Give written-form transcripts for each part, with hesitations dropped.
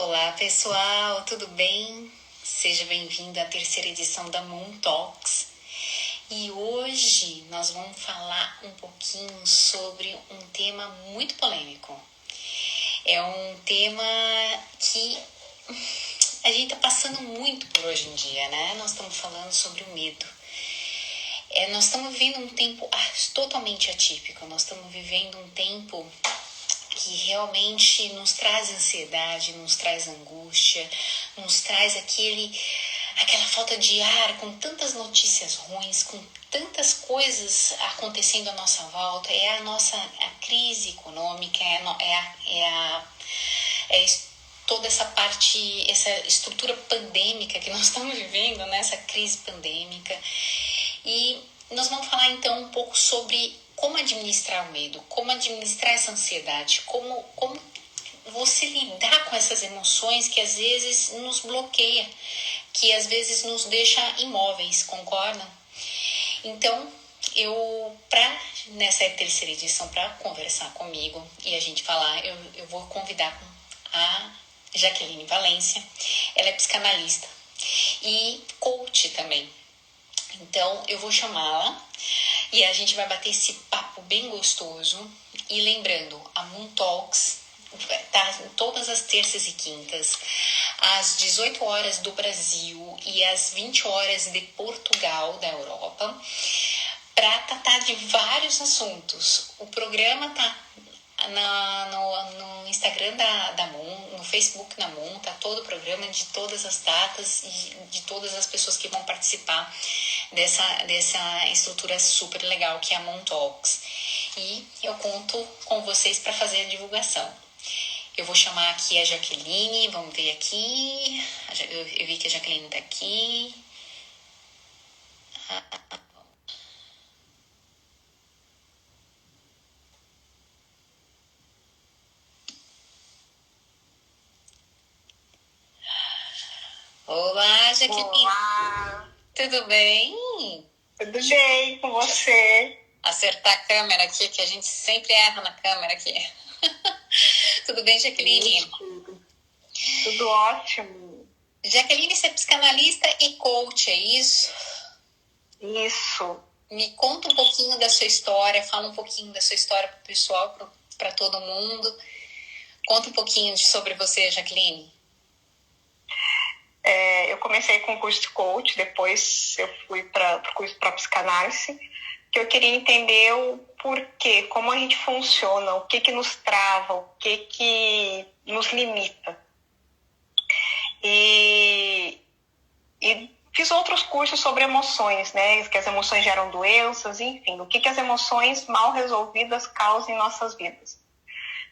Olá pessoal, tudo bem? Seja bem-vindo à terceira edição da Moon Talks. E hoje nós vamos falar um pouquinho sobre um tema muito polêmico. É um tema que a gente está passando muito por hoje em dia, né? Nós estamos falando sobre o medo. Nós estamos vivendo um tempo totalmente atípico, nós estamos vivendo um tempo que realmente nos traz ansiedade, nos traz angústia, nos traz aquela falta de ar, com tantas notícias ruins, com tantas coisas acontecendo à nossa volta. É a crise econômica, toda essa parte, essa estrutura pandêmica que nós estamos vivendo, né? Essa crise pandêmica. E nós vamos falar então um pouco sobre como administrar o medo, como administrar essa ansiedade, como você lidar com essas emoções que às vezes nos bloqueia, que às vezes nos deixa imóveis, concordam? Então, nessa terceira edição, para conversar comigo e a gente falar, eu vou convidar a Jaqueline Valência. Ela é psicanalista e coach também. Então, eu vou chamá-la e a gente vai bater esse papo bem gostoso. E lembrando, a Moon Talks tá todas as terças e quintas, às 18 horas do Brasil e às 20 horas de Portugal, da Europa, para tratar de vários assuntos. O programa tá no Instagram da Moon, no Facebook da Moon, tá todo o programa de todas as datas e de todas as pessoas que vão participar dessa estrutura super legal que é a Moon Talks. E eu conto com vocês para fazer a divulgação. Eu vou chamar aqui a Jaqueline, vamos ver aqui. Eu vi que a Jaqueline tá aqui. Olá, Jaqueline. Olá. Tudo bem? Tudo bem com você? Acertar a câmera aqui, que a gente sempre erra na câmera aqui. Tudo bem, Jaqueline? Tudo ótimo. Jaqueline, você é psicanalista e coach, é isso? Isso. Me conta um pouquinho da sua história, fala um pouquinho da sua história para o pessoal, para todo mundo. Conta um pouquinho sobre você, Jaqueline. Eu comecei com o curso de coach, depois eu fui para o curso para psicanálise, que eu queria entender o porquê, como a gente funciona, o que nos trava, o que nos limita. E fiz outros cursos sobre emoções, né? Que as emoções geram doenças, enfim, o que as emoções mal resolvidas causam em nossas vidas.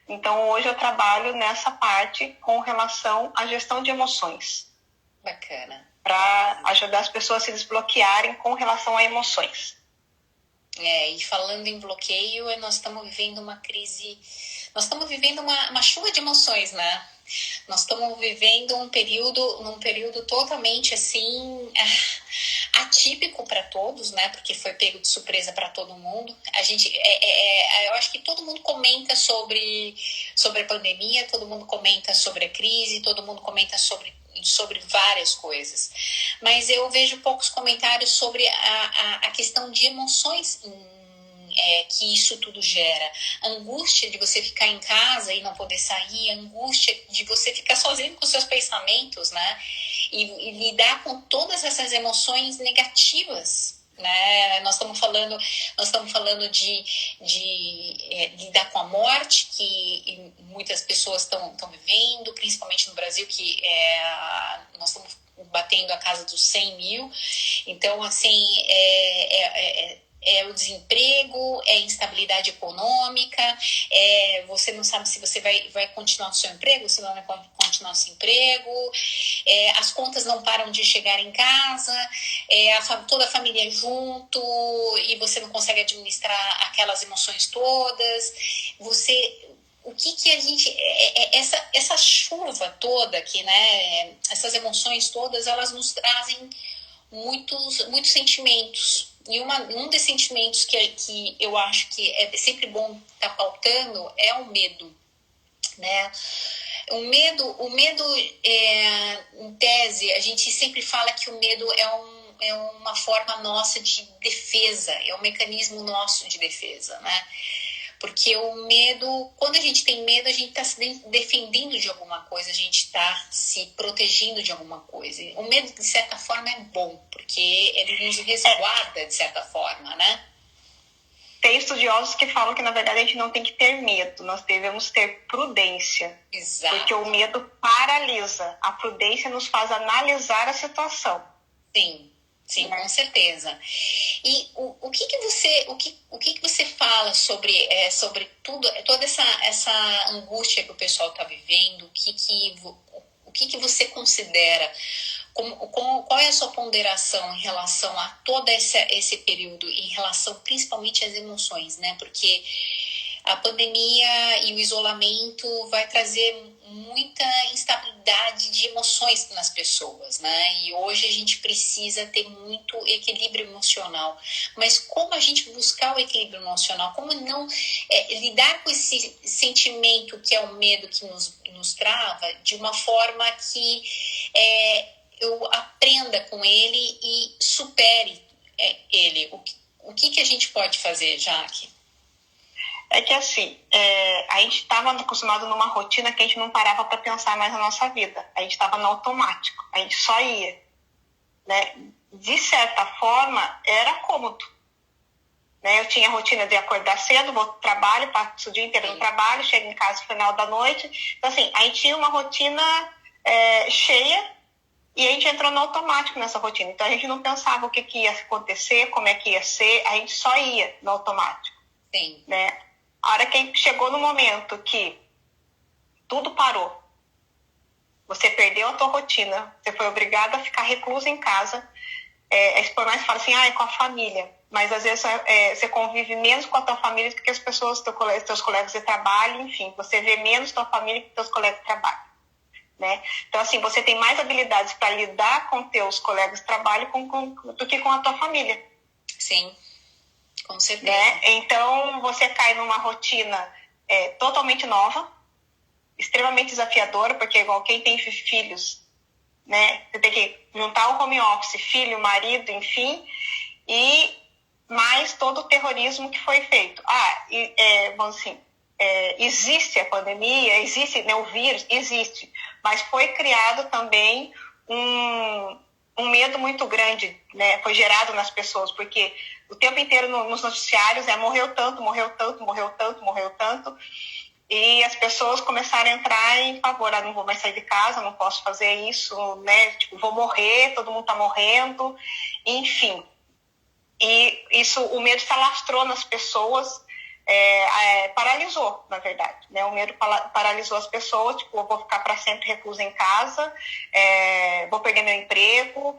Então, hoje eu trabalho nessa parte com relação à gestão de emoções. Bacana. Para ajudar as pessoas a se desbloquearem com relação a emoções. E falando em bloqueio, nós estamos vivendo uma crise, nós estamos vivendo uma chuva de emoções, né? Nós estamos vivendo um período totalmente assim atípico para todos, né? Porque foi pego de surpresa para todo mundo. Eu acho que todo mundo comenta sobre a pandemia, todo mundo comenta sobre a crise, todo mundo comenta sobre várias coisas. Mas eu vejo poucos comentários sobre a questão de emoções que isso tudo gera. A angústia de você ficar em casa e não poder sair, a angústia de você ficar sozinho com seus pensamentos, né? E lidar com todas essas emoções negativas, né? Nós estamos falando de lidar com a morte, que muitas pessoas estão vivendo, principalmente no Brasil, que nós estamos batendo a casa dos 100 mil. Então, assim, o desemprego, é a instabilidade econômica, você não sabe se você vai continuar no seu emprego, se não vai continuar no seu emprego, as contas não param de chegar em casa, toda a família junto e você não consegue administrar aquelas emoções todas. O que a gente... Essa chuva toda aqui, né? Essas emoções todas, elas nos trazem muitos sentimentos. E um dos sentimentos que eu acho que é sempre bom estar pautando é o medo, né? O medo em tese, a gente sempre fala que o medo é uma forma nossa de defesa, é um mecanismo nosso de defesa, né? Porque o medo, quando a gente tem medo, a gente está se defendendo de alguma coisa, a gente está se protegendo de alguma coisa. O medo, de certa forma, é bom, porque ele nos resguarda, de certa forma, né? Tem estudiosos que falam que, na verdade, a gente não tem que ter medo, nós devemos ter prudência. Exato. Porque o medo paralisa, a prudência nos faz analisar a situação. Sim, com certeza. E o que você fala sobre tudo, toda essa angústia que o pessoal está vivendo? O que você considera? Qual é a sua ponderação em relação a todo esse período, em relação principalmente às emoções, né? Porque a pandemia e o isolamento vai trazer muita instabilidade de emoções nas pessoas, né? E hoje a gente precisa ter muito equilíbrio emocional. Mas como a gente buscar o equilíbrio emocional? Como não lidar com esse sentimento que é o medo que nos trava de uma forma que eu aprenda com ele e supere ele? O que a gente pode fazer, Jaque? É que assim, a gente estava acostumado numa rotina que a gente não parava para pensar mais na nossa vida. A gente estava no automático, a gente só ia. Né? De certa forma, era cômodo. Né? Eu tinha a rotina de acordar cedo, vou pro trabalho, passo o dia inteiro no trabalho, chego em casa no final da noite. Então, assim, a gente tinha uma rotina cheia e a gente entrou no automático nessa rotina. Então, a gente não pensava o que ia acontecer, como é que ia ser, a gente só ia no automático. Sim. Né? A hora que chegou no momento que tudo parou, você perdeu a tua rotina, você foi obrigado a ficar recluso em casa, por mais que fala assim, é com a família, mas às vezes você convive menos com a tua família do que as pessoas, teus colegas de trabalho, enfim, você vê menos tua família que teus colegas de trabalho. Né? Então, assim, você tem mais habilidades para lidar com teus colegas de trabalho do que com a tua família. Sim. Com certeza. Né? Então, você cai numa rotina totalmente nova, extremamente desafiadora, porque igual quem tem filhos, né? Você tem que juntar o home office, filho, marido, enfim, e mais todo o terrorismo que foi feito. Vamos assim, existe a pandemia, existe, né, o vírus, existe, mas foi criado também um medo muito grande, né? Foi gerado nas pessoas, porque o tempo inteiro nos noticiários morreu tanto, morreu tanto, morreu tanto, morreu tanto, e as pessoas começaram a entrar em favor, não vou mais sair de casa, não posso fazer isso, né? Tipo, vou morrer, todo mundo tá morrendo, enfim. E isso, o medo se alastrou nas pessoas, paralisou, na verdade, né? O medo paralisou as pessoas, tipo, eu vou ficar para sempre reclusa em casa, vou perder meu emprego,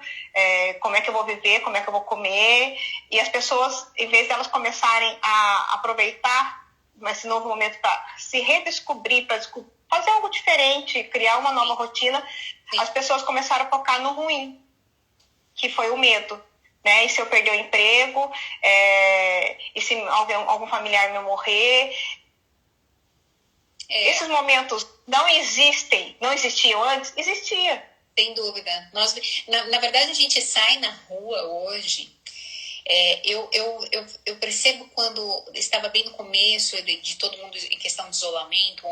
como é que eu vou viver, como é que eu vou comer, e as pessoas, em vez de elas começarem a aproveitar esse novo momento para se redescobrir, para fazer algo diferente, criar uma nova rotina, as pessoas começaram a focar no ruim, que foi o medo. Né? E se eu perder o emprego, e se algum familiar meu morrer. Esses momentos não existiam antes? Existia. Sem dúvida. Na verdade, a gente sai na rua hoje. Eu percebo quando estava bem no começo de todo mundo em questão de isolamento,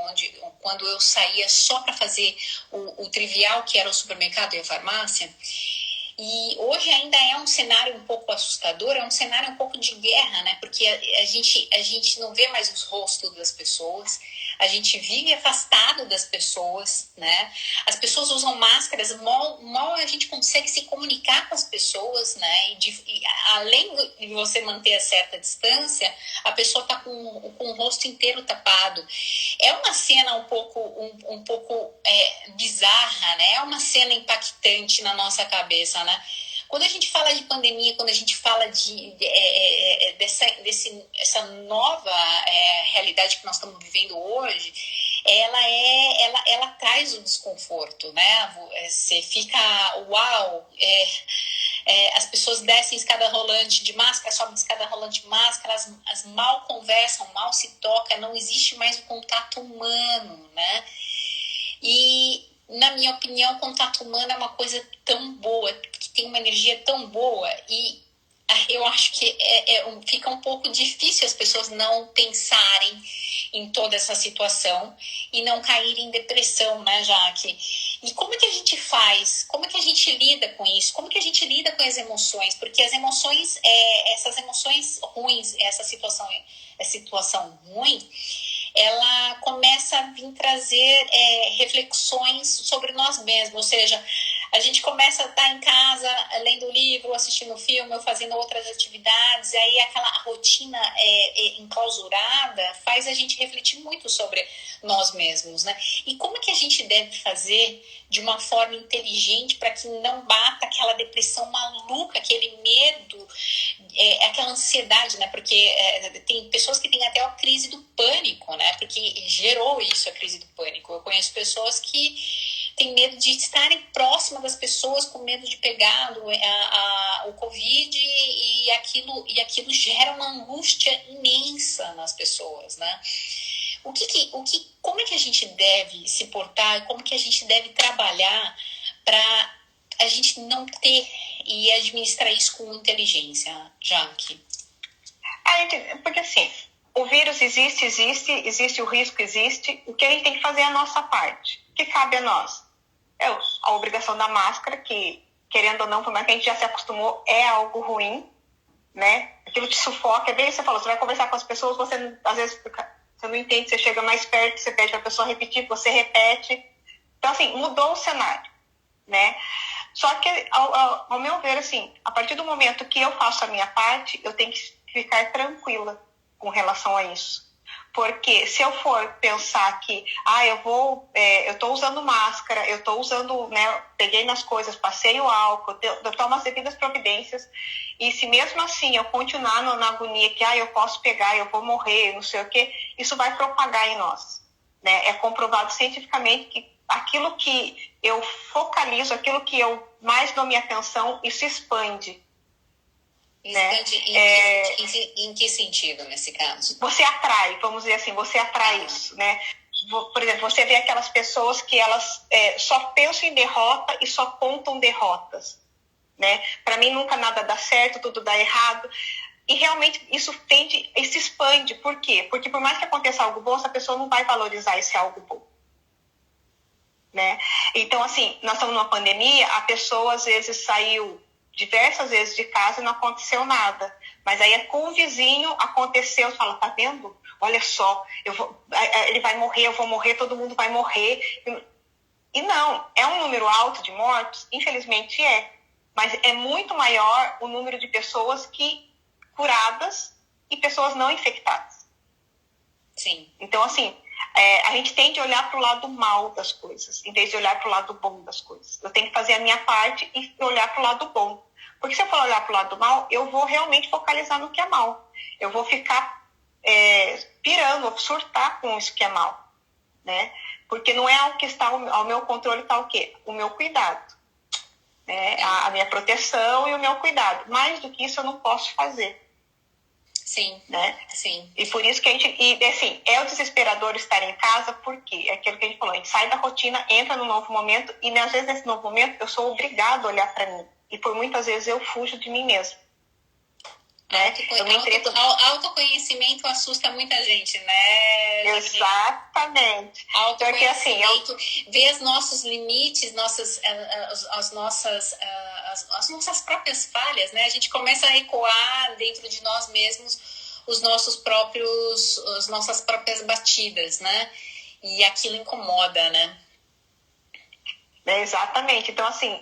quando eu saía só para fazer o trivial, que era o supermercado e a farmácia. E hoje ainda é um cenário um pouco assustador, é um cenário um pouco de guerra, né? Porque a gente não vê mais os rostos das pessoas, a gente vive afastado das pessoas, né? As pessoas usam máscaras, mal a gente consegue se comunicar com as pessoas, né? E além de você manter a certa distância, a pessoa está com o rosto inteiro tapado. É uma cena um pouco bizarra, né? É uma cena impactante na nossa cabeça, né? Quando a gente fala de pandemia, quando a gente fala dessa nova realidade que nós estamos vivendo hoje, ela traz o desconforto, né? Você fica, uau, as pessoas descem escada rolante de máscara, sobem escada rolante de máscara, as mal conversam, mal se tocam, não existe mais o contato humano, né? na minha opinião, o contato humano é uma coisa tão boa, que tem uma energia tão boa, e eu acho que fica um pouco difícil as pessoas não pensarem em toda essa situação e não caírem em depressão, né, Jaque? E como que a gente faz? Como que a gente lida com isso? Como que a gente lida com as emoções? Porque as emoções, essas emoções ruins, essa situação ruim, ela começa a vir trazer reflexões sobre nós mesmos, ou seja, a gente começa a estar em casa, lendo livro, assistindo filme, ou fazendo outras atividades, e aí aquela rotina enclausurada faz a gente refletir muito sobre nós mesmos, né? E como que a gente deve fazer de uma forma inteligente para que não bata aquela depressão maluca, aquele medo, aquela ansiedade, né? Porque tem pessoas que têm até a crise do pânico, né? Porque gerou isso, a crise do pânico. Eu conheço pessoas que têm medo de estarem próximas das pessoas, com medo de pegar o Covid, e aquilo gera uma angústia imensa nas pessoas, né? Como é que a gente deve se portar, como que a gente deve trabalhar para a gente não ter e administrar isso com inteligência, Jaque? Porque assim, o vírus existe o risco, existe. O que a gente tem que fazer é a nossa parte. O que cabe a nós? A obrigação da máscara, que, querendo ou não, por mais que a gente já se acostumou, é algo ruim, né? Aquilo te sufoca. É bem isso que você falou, você vai conversar com as pessoas, você às vezes você não entende, você chega mais perto, você pede para a pessoa repetir, você repete. Então, assim, mudou o cenário, né? Só que, ao meu ver, assim, a partir do momento que eu faço a minha parte, eu tenho que ficar tranquila com relação a isso. Porque se eu for pensar que, eu estou usando máscara, eu estou usando, né, peguei nas coisas, passei o álcool, eu tomo as devidas providências, e se mesmo assim eu continuar na agonia que, eu posso pegar, eu vou morrer, não sei o quê, isso vai propagar em nós, né? É comprovado cientificamente que aquilo que eu focalizo, aquilo que eu mais dou minha atenção, isso expande. Expande, em que sentido, nesse caso? Você atrai, vamos dizer assim, você atrai isso, né? Por exemplo, você vê aquelas pessoas que elas só pensam em derrota e só contam derrotas, né? Para mim nunca nada dá certo, tudo dá errado. E realmente isso tende e se expande. Por quê? Porque por mais que aconteça algo bom, essa pessoa não vai valorizar esse algo bom, né? Então, assim, nós estamos numa pandemia, a pessoa às vezes saiu diversas vezes de casa e não aconteceu nada. Mas aí com o vizinho aconteceu, você fala, tá vendo? Olha só, ele vai morrer, eu vou morrer, todo mundo vai morrer. E não, é um número alto de mortos? Infelizmente é. Mas é muito maior o número de pessoas curadas e pessoas não infectadas. Sim. Então, assim, a gente tem de olhar para o lado mal das coisas, em vez de olhar para o lado bom das coisas. Eu tenho que fazer a minha parte e olhar para o lado bom. Porque se eu for olhar para o lado mal, eu vou realmente focalizar no que é mal. Eu vou ficar pirando, vou surtar com isso que é mal, né? Porque não é algo que está ao meu controle, está o quê? O meu cuidado, né? A minha proteção e o meu cuidado. Mais do que isso eu não posso fazer. Sim, né? Sim. E por isso que a gente... E, assim, é o desesperador estar em casa, porque é aquilo que a gente falou, a gente sai da rotina, entra no novo momento, e às vezes nesse novo momento eu sou obrigado a olhar para mim. E por muitas vezes eu fujo de mim mesma. Né? Autoconhecimento assusta muita gente, né? Exatamente. Autoconhecimento, assim, ver os nossos limites, as nossas próprias falhas, né? A gente começa a ecoar dentro de nós mesmos as nossas próprias batidas, né? E aquilo incomoda, né? Exatamente. Então, assim,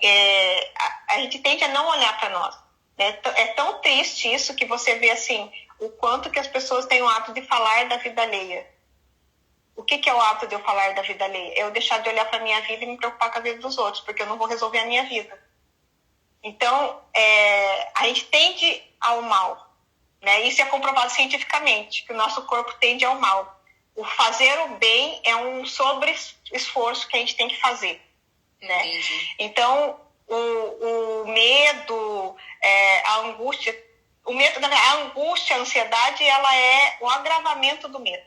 a gente tende a não olhar para nós. É tão triste isso que você vê, assim, o quanto que as pessoas têm o hábito de falar da vida alheia. O que é o hábito de eu falar da vida alheia? É eu deixar de olhar para a minha vida e me preocupar com a vida dos outros, porque eu não vou resolver a minha vida. Então, a gente tende ao mal, né? Isso é comprovado cientificamente, que o nosso corpo tende ao mal. O fazer o bem é um sobre-esforço que a gente tem que fazer, né? Então, o medo, a angústia, a angústia, a ansiedade, ela é o agravamento do medo,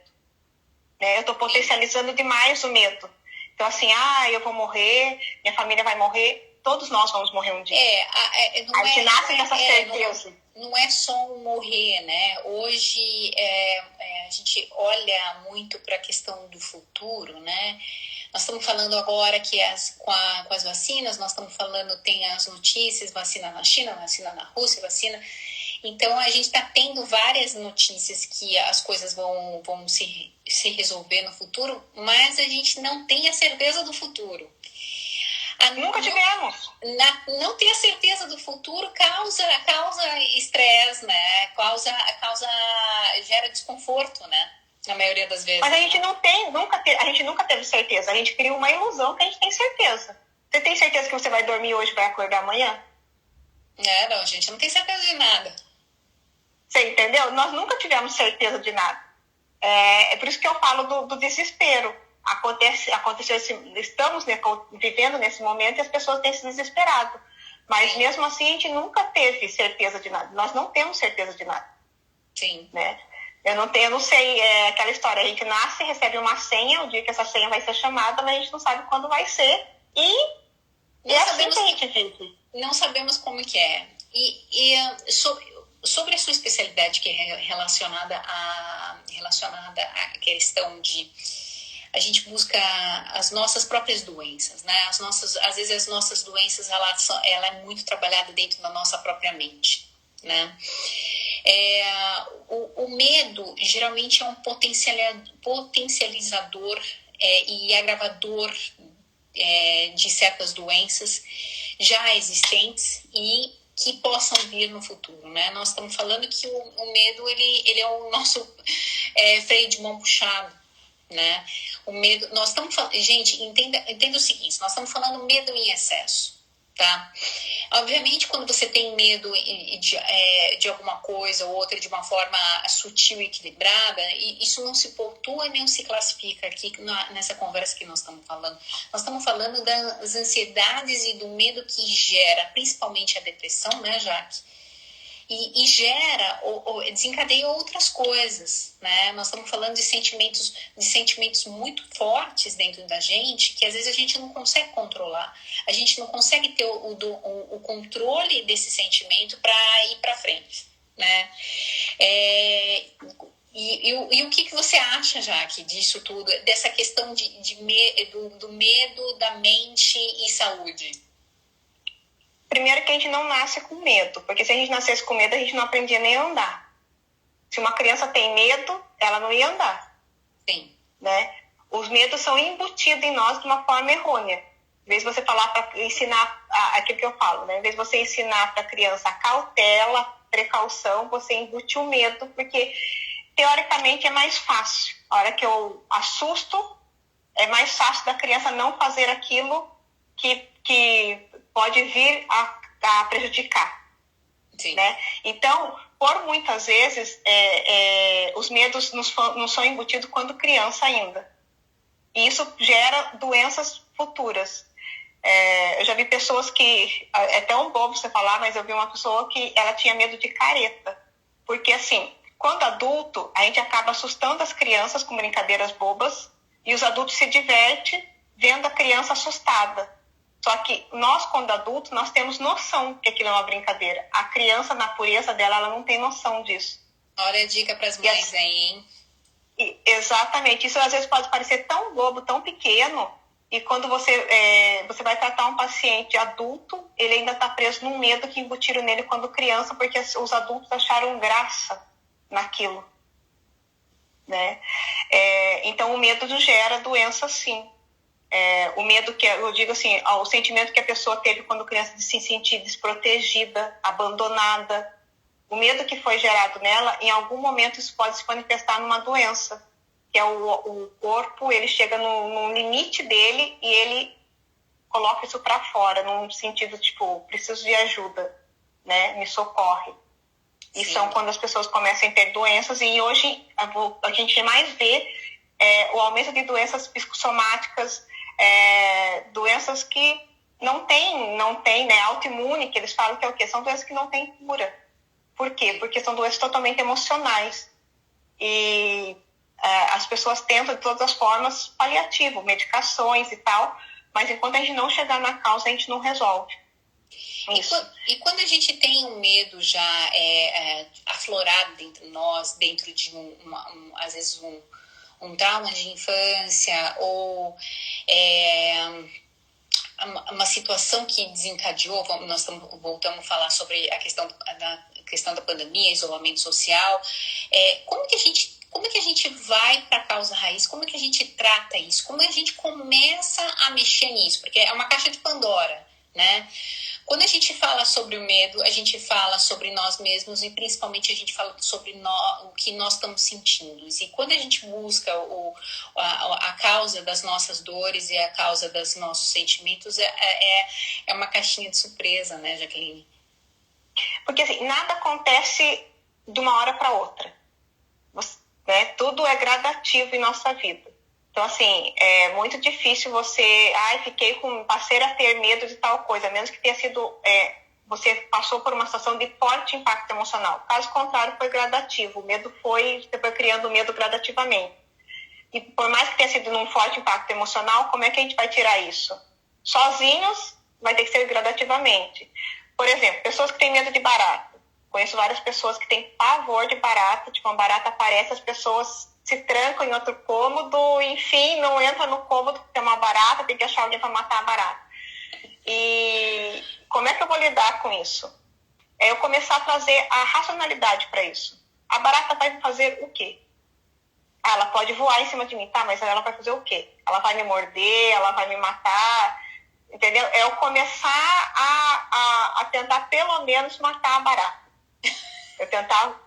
né? Eu estou potencializando demais o medo. Então, assim, eu vou morrer, minha família vai morrer, todos nós vamos morrer um dia. A gente nasce com essa certeza. Não é só um morrer, né? Hoje a gente olha muito para a questão do futuro, né? Nós estamos falando agora que com as vacinas, nós estamos falando, tem as notícias, vacina na China, vacina na Rússia, vacina... Então, a gente está tendo várias notícias que as coisas vão se resolver no futuro, mas a gente não tem a certeza do futuro. Nunca tivemos. Não ter a certeza do futuro causa estresse, né? Gera desconforto, né? Na maioria das vezes. Mas a gente a gente nunca teve certeza. A gente cria uma ilusão que a gente tem certeza. Você tem certeza que você vai dormir hoje e vai acordar amanhã? Não, a gente não tem certeza de nada. Você entendeu? Nós nunca tivemos certeza de nada. É por isso que eu falo do desespero. Aconteceu estamos vivendo nesse momento e as pessoas têm se desesperado. Mas Sim. Mesmo assim a gente nunca teve certeza de nada. Nós não temos certeza de nada. Sim. Né? Eu não sei, aquela história, a gente nasce, recebe uma senha, o dia que essa senha vai ser chamada, mas a gente não sabe quando vai ser. E é assim que a gente vive. Não sabemos como que é. Sobre a sua especialidade, que é relacionada à questão de... A gente busca as nossas próprias doenças, né? Às vezes as nossas doenças, ela é muito trabalhada dentro da nossa própria mente, né? O medo geralmente é um potencializador e agravador de certas doenças já existentes e que possam vir no futuro, né? Nós estamos falando que o medo ele é o nosso freio de mão puxado, né? O medo, nós estamos falando, gente, entenda o seguinte, nós estamos falando medo em excesso, tá? Obviamente, quando você tem medo de alguma coisa ou outra de uma forma sutil e equilibrada, isso não se pontua nem se classifica aqui nessa conversa que nós estamos falando. Nós estamos falando das ansiedades e do medo que gera, principalmente a depressão, né, Jaque? E gera ou desencadeia outras coisas, né? Nós estamos falando de sentimentos muito fortes dentro da gente que às vezes a gente não consegue controlar. A gente não consegue ter o controle desse sentimento para ir para frente, né? E o que você acha, Jaque, disso tudo, dessa questão do medo da mente e saúde? Primeiro que a gente não nasce com medo, porque se a gente nascesse com medo, a gente não aprendia nem a andar. Se uma criança tem medo, ela não ia andar. Sim. Né? Os medos são embutidos em nós de uma forma errônea. Em vez de você falar para ensinar aquilo que eu falo, né? Em vez de você ensinar para a criança a cautela, precaução, você embute o medo, porque teoricamente é mais fácil. A hora que eu assusto, é mais fácil da criança não fazer aquilo que pode vir a prejudicar. Sim. Né? Então, por muitas vezes, os medos não são embutidos quando criança ainda. E isso gera doenças futuras. Eu já vi pessoas que... É tão bobo você falar, mas eu vi uma pessoa que ela tinha medo de careta. Porque, assim, quando adulto, a gente acaba assustando as crianças com brincadeiras bobas e os adultos se divertem vendo a criança assustada. Só que nós, quando adultos, nós temos noção que aquilo é uma brincadeira. A criança, na pureza dela, ela não tem noção disso. Olha a dica para as mães aí, hein? Exatamente. Isso às vezes pode parecer tão bobo, tão pequeno, e quando você vai tratar um paciente adulto, ele ainda está preso num medo que embutiram nele quando criança, porque os adultos acharam graça naquilo. Né? Então, o medo gera doença, sim. O medo que eu digo assim, o sentimento que a pessoa teve quando criança de se sentir desprotegida, abandonada, o medo que foi gerado nela, em algum momento isso pode se manifestar numa doença, que é o corpo, ele chega no limite dele e ele coloca isso para fora, num sentido tipo, preciso de ajuda, né? Me socorre. E são quando as pessoas começam a ter doenças, e hoje a gente mais vê o aumento de doenças psicossomáticas, doenças que não tem, né, autoimune, que eles falam que é o quê? São doenças que não têm cura. Por quê? Porque são doenças totalmente emocionais. E as pessoas tentam de todas as formas paliativo, medicações e tal, mas enquanto a gente não chegar na causa, a gente não resolve. E quando a gente tem um medo já aflorado dentro de nós, dentro de às vezes um trauma de infância ou uma situação que desencadeou, nós voltamos a falar sobre a questão da pandemia, isolamento social, como que a gente vai para a causa raiz? Como que a gente trata isso? Como a gente começa a mexer nisso? Porque é uma caixa de Pandora, né? Quando a gente fala sobre o medo, a gente fala sobre nós mesmos e principalmente a gente fala sobre o que nós estamos sentindo. E quando a gente busca a causa das nossas dores e a causa dos nossos sentimentos, é uma caixinha de surpresa, né, Jaqueline? Porque assim, nada acontece de uma hora para outra. Né? Tudo é gradativo em nossa vida. Então, assim, é muito difícil você... passei a ter medo de tal coisa, a menos que tenha sido... você passou por uma situação de forte impacto emocional. Caso contrário, foi gradativo. O medo você foi criando o medo gradativamente. E por mais que tenha sido num forte impacto emocional, como é que a gente vai tirar isso? Sozinhos, vai ter que ser gradativamente. Por exemplo, pessoas que têm medo de barata. Conheço várias pessoas que têm pavor de barata. Tipo, uma barata aparece, as pessoas se trancam em outro cômodo, enfim, não entra no cômodo porque tem uma barata, tem que achar alguém para matar a barata. E como é que eu vou lidar com isso? É eu começar a trazer a racionalidade para isso. A barata vai fazer o quê? Ela pode voar em cima de mim, tá? Mas ela vai fazer o quê? Ela vai me morder, ela vai me matar, entendeu? É eu começar a tentar pelo menos matar a barata. Eu tentar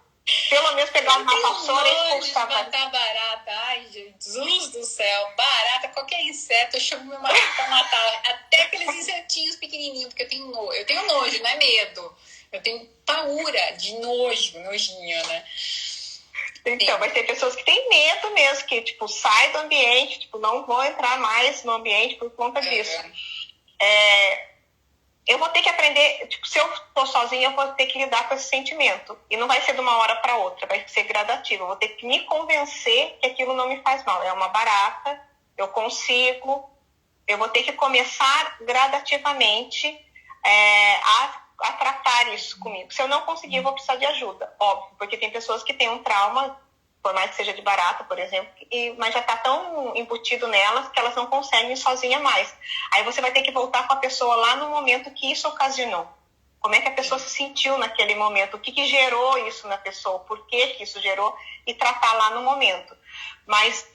pelo menos pegar uma vassoura e expulsar. Matar barata. Ai, Jesus do céu. Barata, qualquer inseto, eu chamo meu marido pra matar. Até aqueles insetinhos pequenininhos, porque eu tenho nojo, não é medo. Eu tenho paura de nojinho, né? Então, sim. Vai ter pessoas que têm medo mesmo, que, tipo, sai do ambiente, tipo, não vão entrar mais no ambiente por conta disso. Eu vou ter que aprender, tipo, se eu for sozinha, eu vou ter que lidar com esse sentimento. E não vai ser de uma hora para outra, vai ser gradativo. Eu vou ter que me convencer que aquilo não me faz mal. É uma barata, eu consigo. Eu vou ter que começar gradativamente a tratar isso comigo. Se eu não conseguir, eu vou precisar de ajuda, óbvio. Porque tem pessoas que têm um trauma, por mais que seja de barata, por exemplo, mas já está tão embutido nelas que elas não conseguem ir sozinha mais. Aí você vai ter que voltar com a pessoa lá no momento que isso ocasionou. Como é que a pessoa se sentiu naquele momento? O que gerou isso na pessoa? Por que isso gerou? E tratar lá no momento. Mas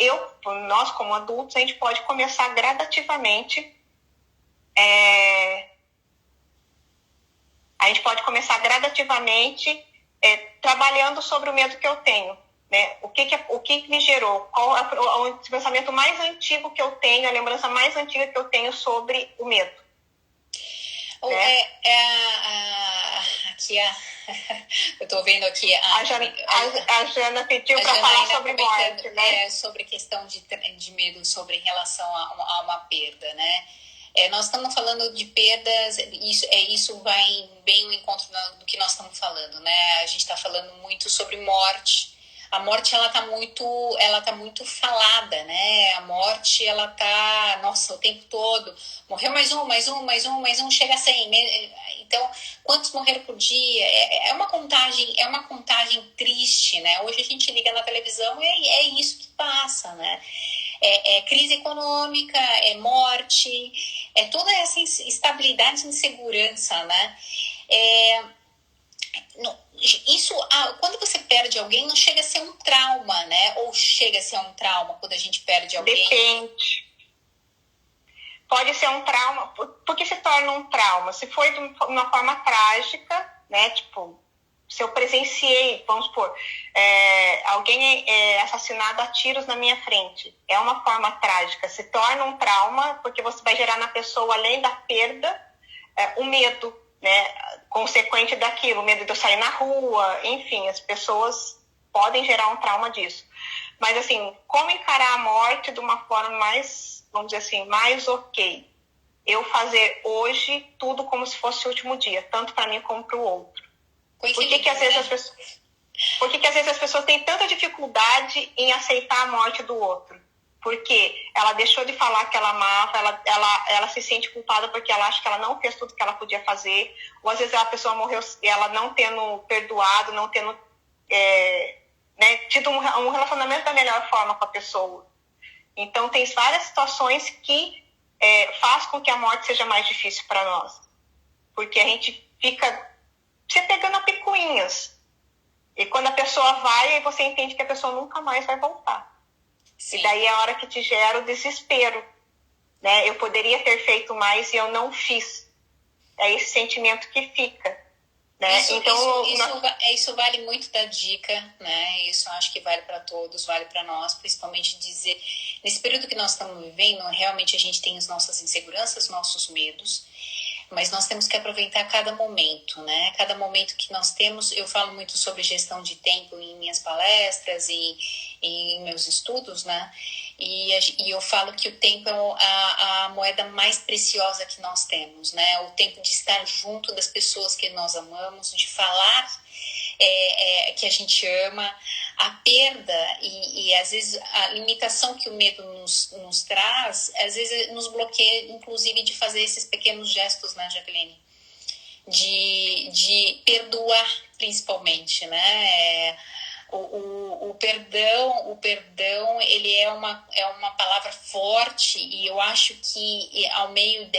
nós como adultos, a gente pode começar gradativamente. A gente pode começar gradativamente trabalhando sobre o medo que eu tenho. Né? O que me gerou? Qual é o pensamento mais antigo que eu tenho, a lembrança mais antiga que eu tenho sobre o medo? Né? Aqui eu estou vendo aqui a Jana pediu para falar sobre morte, né? Sobre questão de medo sobre relação a uma perda, né? Nós estamos falando de perdas, isso vai bem ao encontro do que nós estamos falando, né? A gente está falando muito sobre morte. A morte, ela tá muito falada, né? A morte, ela tá, nossa, o tempo todo. Morreu mais um, chega a 100. Então, quantos morreram por dia? É uma contagem triste, né? Hoje a gente liga na televisão e é isso que passa, né? Crise econômica, morte, toda essa instabilidade e insegurança, né? Isso, quando você perde alguém, não chega a ser um trauma, né? Ou chega a ser um trauma quando a gente perde alguém? Depende. Pode ser um trauma. Por que se torna um trauma? Se foi de uma forma trágica, né? Tipo, se eu presenciei, vamos supor, alguém é assassinado a tiros na minha frente. É uma forma trágica. Se torna um trauma porque você vai gerar na pessoa, além da perda, o medo, né, consequente daquilo, o medo de eu sair na rua, enfim, as pessoas podem gerar um trauma disso. Mas, assim, como encarar a morte de uma forma mais, vamos dizer assim, mais ok? Eu fazer hoje tudo como se fosse o último dia, tanto para mim como para o outro. Por que às vezes as pessoas... Por que às vezes as pessoas têm tanta dificuldade em aceitar a morte do outro? Porque ela deixou de falar que ela amava, ela se sente culpada porque ela acha que ela não fez tudo que ela podia fazer, ou às vezes a pessoa morreu, ela não tendo perdoado, não tendo né, tido um relacionamento da melhor forma com a pessoa. Então, tem várias situações que faz com que a morte seja mais difícil para nós. Porque a gente fica se pegando a picuinhas. E quando a pessoa vai, aí você entende que a pessoa nunca mais vai voltar. Sim. E daí é a hora que te gera o desespero. Né? Eu poderia ter feito mais e eu não fiz. É esse sentimento que fica. Né? Isso vale muito da dica, né? Isso eu acho que vale para todos, vale para nós, principalmente dizer, nesse período que nós estamos vivendo, realmente a gente tem as nossas inseguranças, nossos medos, mas nós temos que aproveitar cada momento, né? Cada momento que nós temos, eu falo muito sobre gestão de tempo em minhas palestras e em meus estudos, né? E eu falo que o tempo é a moeda mais preciosa que nós temos, né? O tempo de estar junto das pessoas que nós amamos, de falar que a gente ama, a perda e às vezes a limitação que o medo nos traz, às vezes nos bloqueia, inclusive, de fazer esses pequenos gestos, né, Jaqueline? De perdoar, principalmente, né? O perdão, ele é uma palavra forte, e eu acho que ao meio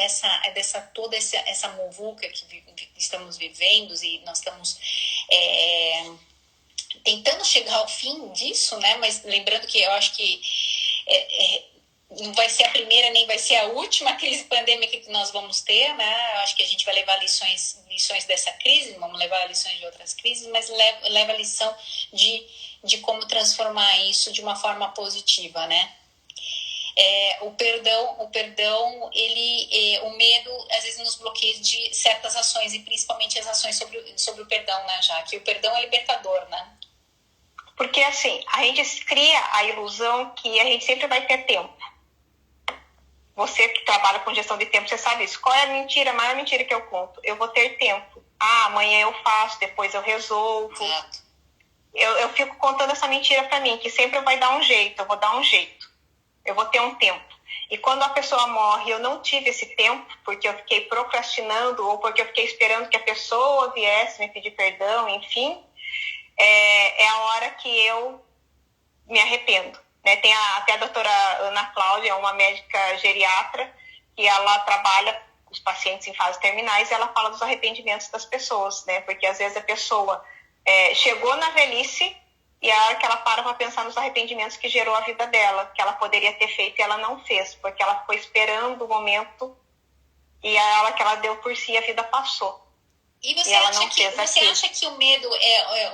toda essa muvuca que estamos vivendo, e nós estamos tentando chegar ao fim disso, né? Mas lembrando que eu acho que não vai ser a primeira nem vai ser a última crise pandêmica que nós vamos ter, né? Eu acho que a gente vai levar lições dessa crise, vamos levar lições de outras crises, mas leva a lição de como transformar isso de uma forma positiva, né? O perdão, o medo às vezes nos bloqueia de certas ações, e principalmente as ações sobre o perdão, né, já que o perdão é libertador, né? Porque assim, a gente cria a ilusão que a gente sempre vai ter tempo. Você que trabalha com gestão de tempo, você sabe isso. Qual é a maior mentira que eu conto? Eu vou ter tempo. Amanhã eu faço, depois eu resolvo. Exato. Eu fico contando essa mentira pra mim, que sempre vai dar um jeito, eu vou dar um jeito. Eu vou ter um tempo. E quando a pessoa morre, eu não tive esse tempo, porque eu fiquei procrastinando, ou porque eu fiquei esperando que a pessoa viesse me pedir perdão, enfim, é a hora que eu me arrependo. Né? Tem até a doutora Ana Cláudia, uma médica geriatra, que ela trabalha com os pacientes em fases terminais, e ela fala dos arrependimentos das pessoas, né? Porque às vezes a pessoa chegou na velhice, e a hora que ela para pensar nos arrependimentos que gerou a vida dela, que ela poderia ter feito e ela não fez, porque ela ficou esperando o momento, e a hora que ela deu por si, a vida passou. E você acha que o medo é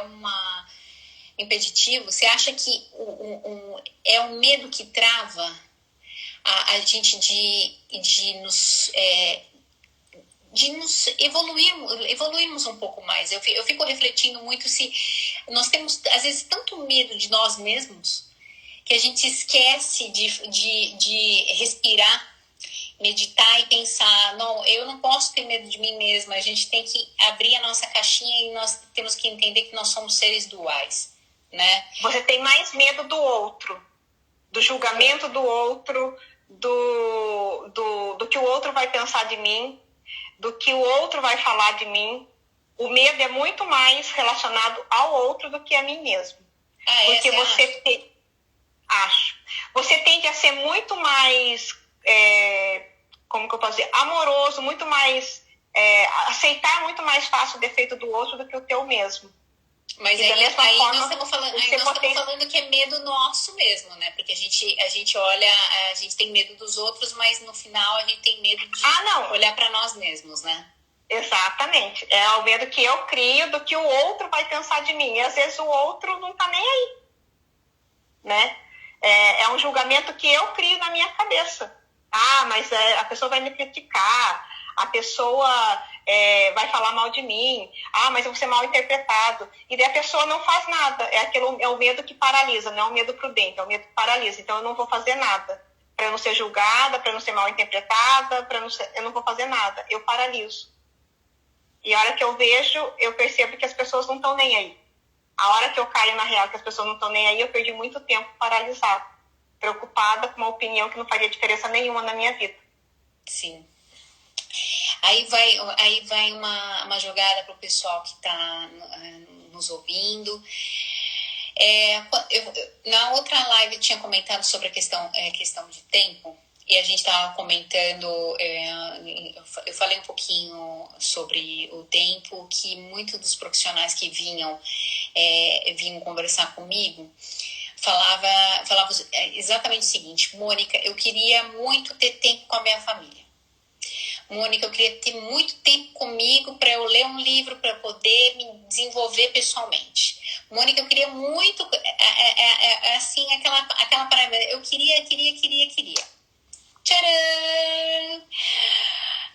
uma impeditivo? Você acha que é um medo que trava a gente de nos evoluirmos um pouco mais? Eu fico refletindo muito se nós temos, às vezes, tanto medo de nós mesmos que a gente esquece de respirar, meditar e pensar, não, eu não posso ter medo de mim mesma, a gente tem que abrir a nossa caixinha e nós temos que entender que nós somos seres duais, né? Você tem mais medo do outro, do julgamento do outro, do que o outro vai pensar de mim, do que o outro vai falar de mim. O medo é muito mais relacionado ao outro do que a mim mesmo. Porque você tende a ser muito mais, como que eu posso dizer, amoroso, muito mais, aceitar muito mais fácil o defeito do outro do que o teu mesmo. Mas aí nós estamos falando que é medo nosso mesmo, né? Porque a gente olha, a gente tem medo dos outros, mas no final a gente tem medo de olhar para nós mesmos, né? Exatamente. É o medo que eu crio do que o outro vai pensar de mim. E às vezes o outro não tá nem aí, né? É um julgamento que eu crio na minha cabeça. Mas a pessoa vai me criticar, a pessoa vai falar mal de mim, mas eu vou ser mal interpretado. E daí a pessoa não faz nada. É o medo que paralisa, não é o medo prudente, é o medo que paralisa. Então eu não vou fazer nada. Para eu não ser julgada, para eu não ser mal interpretada, eu não vou fazer nada. Eu paraliso. E a hora que eu vejo, eu percebo que as pessoas não estão nem aí. A hora que eu caio na real que as pessoas não estão nem aí, eu perdi muito tempo paralisada, preocupada com uma opinião que não faria diferença nenhuma na minha vida. Sim. Aí vai uma jogada para o pessoal que está nos ouvindo. Na outra live eu tinha comentado sobre a questão de tempo. E a gente estava comentando, eu falei um pouquinho sobre o tempo, que muitos dos profissionais que vinham conversar comigo falavam exatamente o seguinte: Mônica, eu queria muito ter tempo com a minha família. Mônica, eu queria ter muito tempo comigo para eu ler um livro, para poder me desenvolver pessoalmente. Mônica, eu queria muito, assim, aquela parada, eu queria. Tcharam!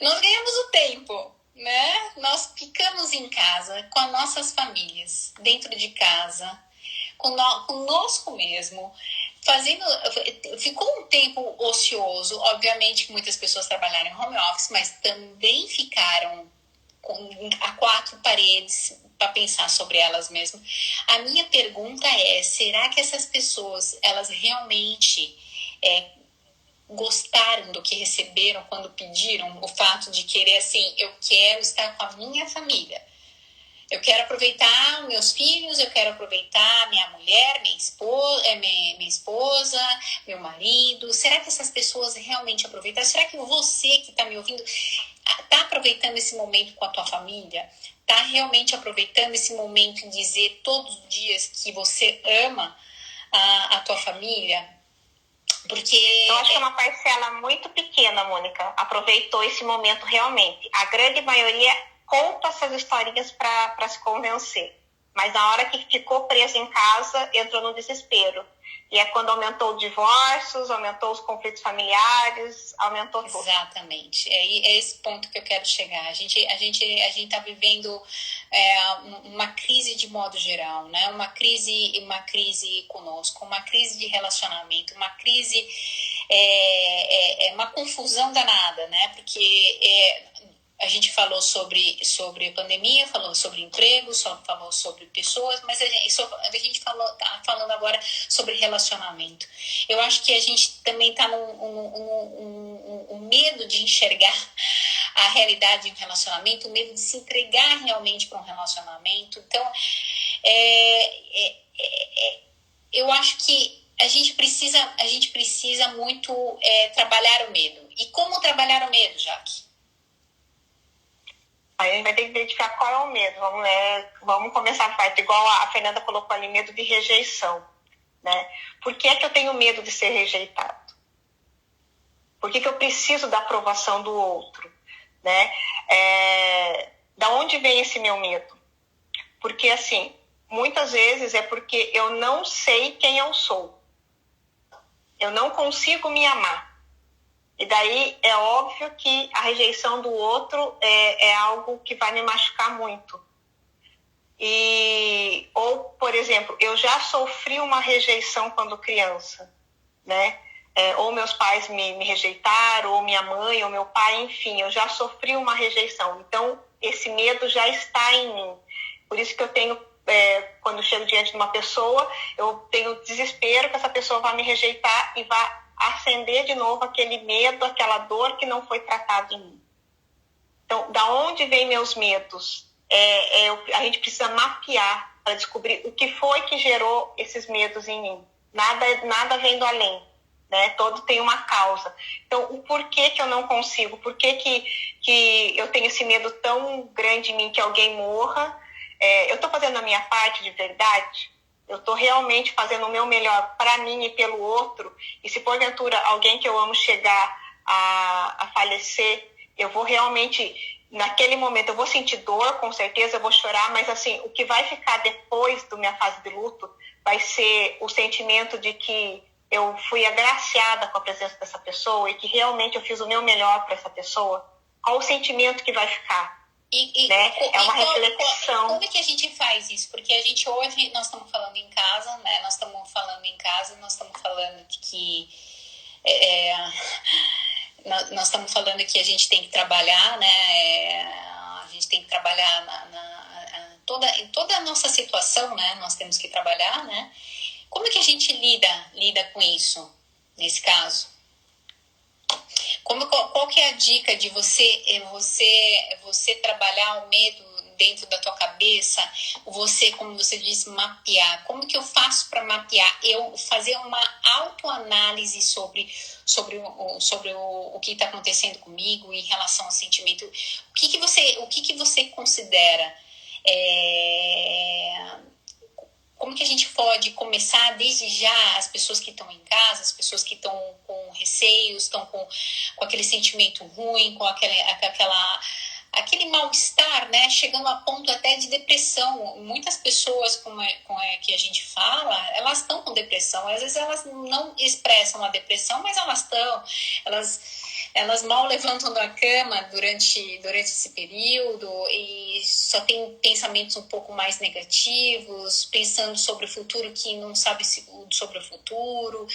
Nós ganhamos o tempo, né? Nós ficamos em casa com as nossas famílias, dentro de casa, conosco mesmo, ficou um tempo ocioso. Obviamente que muitas pessoas trabalharam em home office, mas também ficaram a quatro paredes para pensar sobre elas mesmas. A minha pergunta é: será que essas pessoas, elas realmente gostaram do que receberam quando pediram o fato de querer, assim, eu quero estar com a minha família, eu quero aproveitar meus filhos, eu quero aproveitar minha mulher, minha esposa, meu marido? Será que essas pessoas realmente aproveitaram? Será que você que está me ouvindo está aproveitando esse momento com a tua família? Está realmente aproveitando esse momento em dizer todos os dias que você ama a tua família? Porque eu acho que é uma parcela muito pequena, Mônica, aproveitou esse momento realmente. A grande maioria conta essas historinhas para se convencer. Mas na hora que ficou preso em casa, entrou no desespero. E é quando aumentou os divórcios, aumentou os conflitos familiares, aumentou tudo. Exatamente. É esse ponto que eu quero chegar. A gente está vivendo uma crise de modo geral, né? Uma crise conosco, uma crise de relacionamento, uma crise, uma confusão danada, né? Porque a gente falou sobre a pandemia, falou sobre emprego, falou sobre pessoas, mas a gente está falando agora sobre relacionamento. Eu acho que a gente também está um medo de enxergar a realidade de um relacionamento, o medo de se entregar realmente para um relacionamento. Então, eu acho que a gente precisa muito trabalhar o medo. E como trabalhar o medo, Jaque? Aí a gente vai ter que identificar qual é o medo. Vamos começar a parte, igual a Fernanda colocou ali, medo de rejeição. Né? Por que é que eu tenho medo de ser rejeitado? Por que eu preciso da aprovação do outro? Né? Da onde vem esse meu medo? Porque, assim, muitas vezes é porque eu não sei quem eu sou. Eu não consigo me amar. E daí é óbvio que a rejeição do outro é algo que vai me machucar muito. Ou, por exemplo, eu já sofri uma rejeição quando criança, né? Ou meus pais me rejeitaram, ou minha mãe, ou meu pai, enfim, eu já sofri uma rejeição. Então, esse medo já está em mim. Por isso que eu tenho, quando eu chego diante de uma pessoa, eu tenho desespero que essa pessoa vai me rejeitar e vai acender de novo aquele medo, aquela dor que não foi tratada em mim. Então, da onde vêm meus medos? A gente precisa mapear para descobrir o que foi que gerou esses medos em mim. Nada vem do além, né? Todo tem uma causa. Então, o porquê que eu não consigo? Por que eu tenho esse medo tão grande em mim que alguém morra? Eu estou fazendo a minha parte de verdade? Eu estou realmente fazendo o meu melhor para mim e pelo outro? E se porventura alguém que eu amo chegar a falecer, eu vou realmente, naquele momento, eu vou sentir dor, com certeza, eu vou chorar, mas assim, o que vai ficar depois da minha fase de luto vai ser o sentimento de que eu fui agraciada com a presença dessa pessoa e que realmente eu fiz o meu melhor para essa pessoa. Qual o sentimento que vai ficar? Né? É uma reflexão. Como é que a gente faz isso? Porque a gente hoje, nós estamos falando em casa, né? Nós estamos falando de que nós estamos falando que a gente tem que trabalhar, né? A gente tem que trabalhar em toda a nossa situação, né? Nós temos que trabalhar, né? Como é que a gente lida com isso, nesse caso? Qual que é a dica de você trabalhar o medo dentro da tua cabeça? Você, como você disse, mapear. Como que eu faço para mapear? Eu fazer uma autoanálise sobre o que está acontecendo comigo em relação ao sentimento. O que você considera? Como que a gente pode começar desde já, as pessoas que estão em casa, as pessoas que estão com receios, estão com aquele sentimento ruim, com aquele mal-estar, né? Chegando a ponto até de depressão. Muitas pessoas, como é que a gente fala, elas estão com depressão. Às vezes elas não expressam a depressão, mas elas estão. Elas mal levantam da cama durante esse período e só tem pensamentos um pouco mais negativos, pensando sobre o futuro que não sabe sobre o futuro.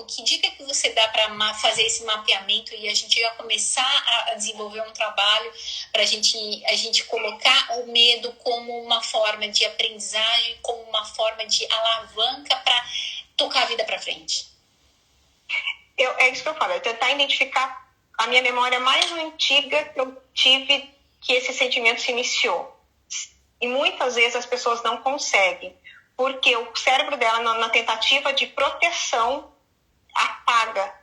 Que dica que você dá para fazer esse mapeamento e a gente já começar a desenvolver um trabalho para a gente colocar o medo como uma forma de aprendizagem, como uma forma de alavanca para tocar a vida para frente? É isso que eu falo, é tentar identificar a minha memória mais antiga que eu tive, que esse sentimento se iniciou. E muitas vezes as pessoas não conseguem, porque o cérebro dela, na tentativa de proteção, apaga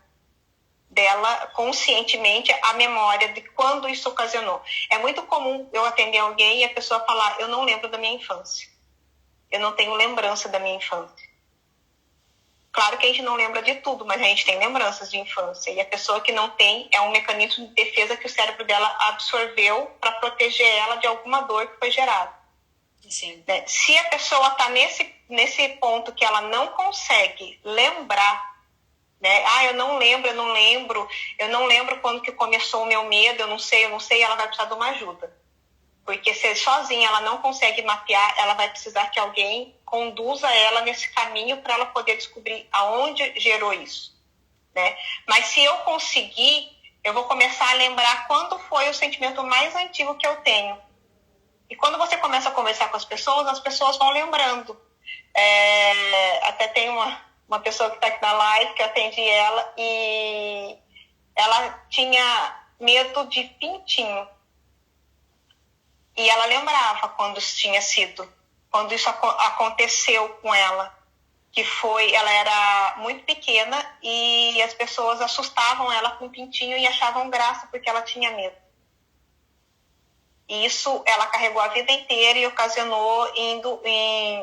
dela conscientemente a memória de quando isso ocasionou. É muito comum eu atender alguém e a pessoa falar: eu não lembro da minha infância, eu não tenho lembrança da minha infância. Claro que a gente não lembra de tudo, mas a gente tem lembranças de infância. E a pessoa que não tem, é um mecanismo de defesa que o cérebro dela absorveu para proteger ela de alguma dor que foi gerada. Sim. Né? Se a pessoa está nesse ponto que ela não consegue lembrar, né? Eu não lembro quando que começou o meu medo, eu não sei, ela vai precisar de uma ajuda. Porque se sozinha ela não consegue mapear, ela vai precisar que alguém conduza ela nesse caminho para ela poder descobrir aonde gerou isso, né? Mas se eu conseguir, eu vou começar a lembrar quando foi o sentimento mais antigo que eu tenho. E quando você começa a conversar com as pessoas vão lembrando. Até tem uma pessoa que está aqui na live, que eu atendi ela, e ela tinha medo de pintinho. E ela lembrava quando isso aconteceu com ela, que ela era muito pequena e as pessoas assustavam ela com um pintinho e achavam graça porque ela tinha medo. E isso ela carregou a vida inteira e ocasionou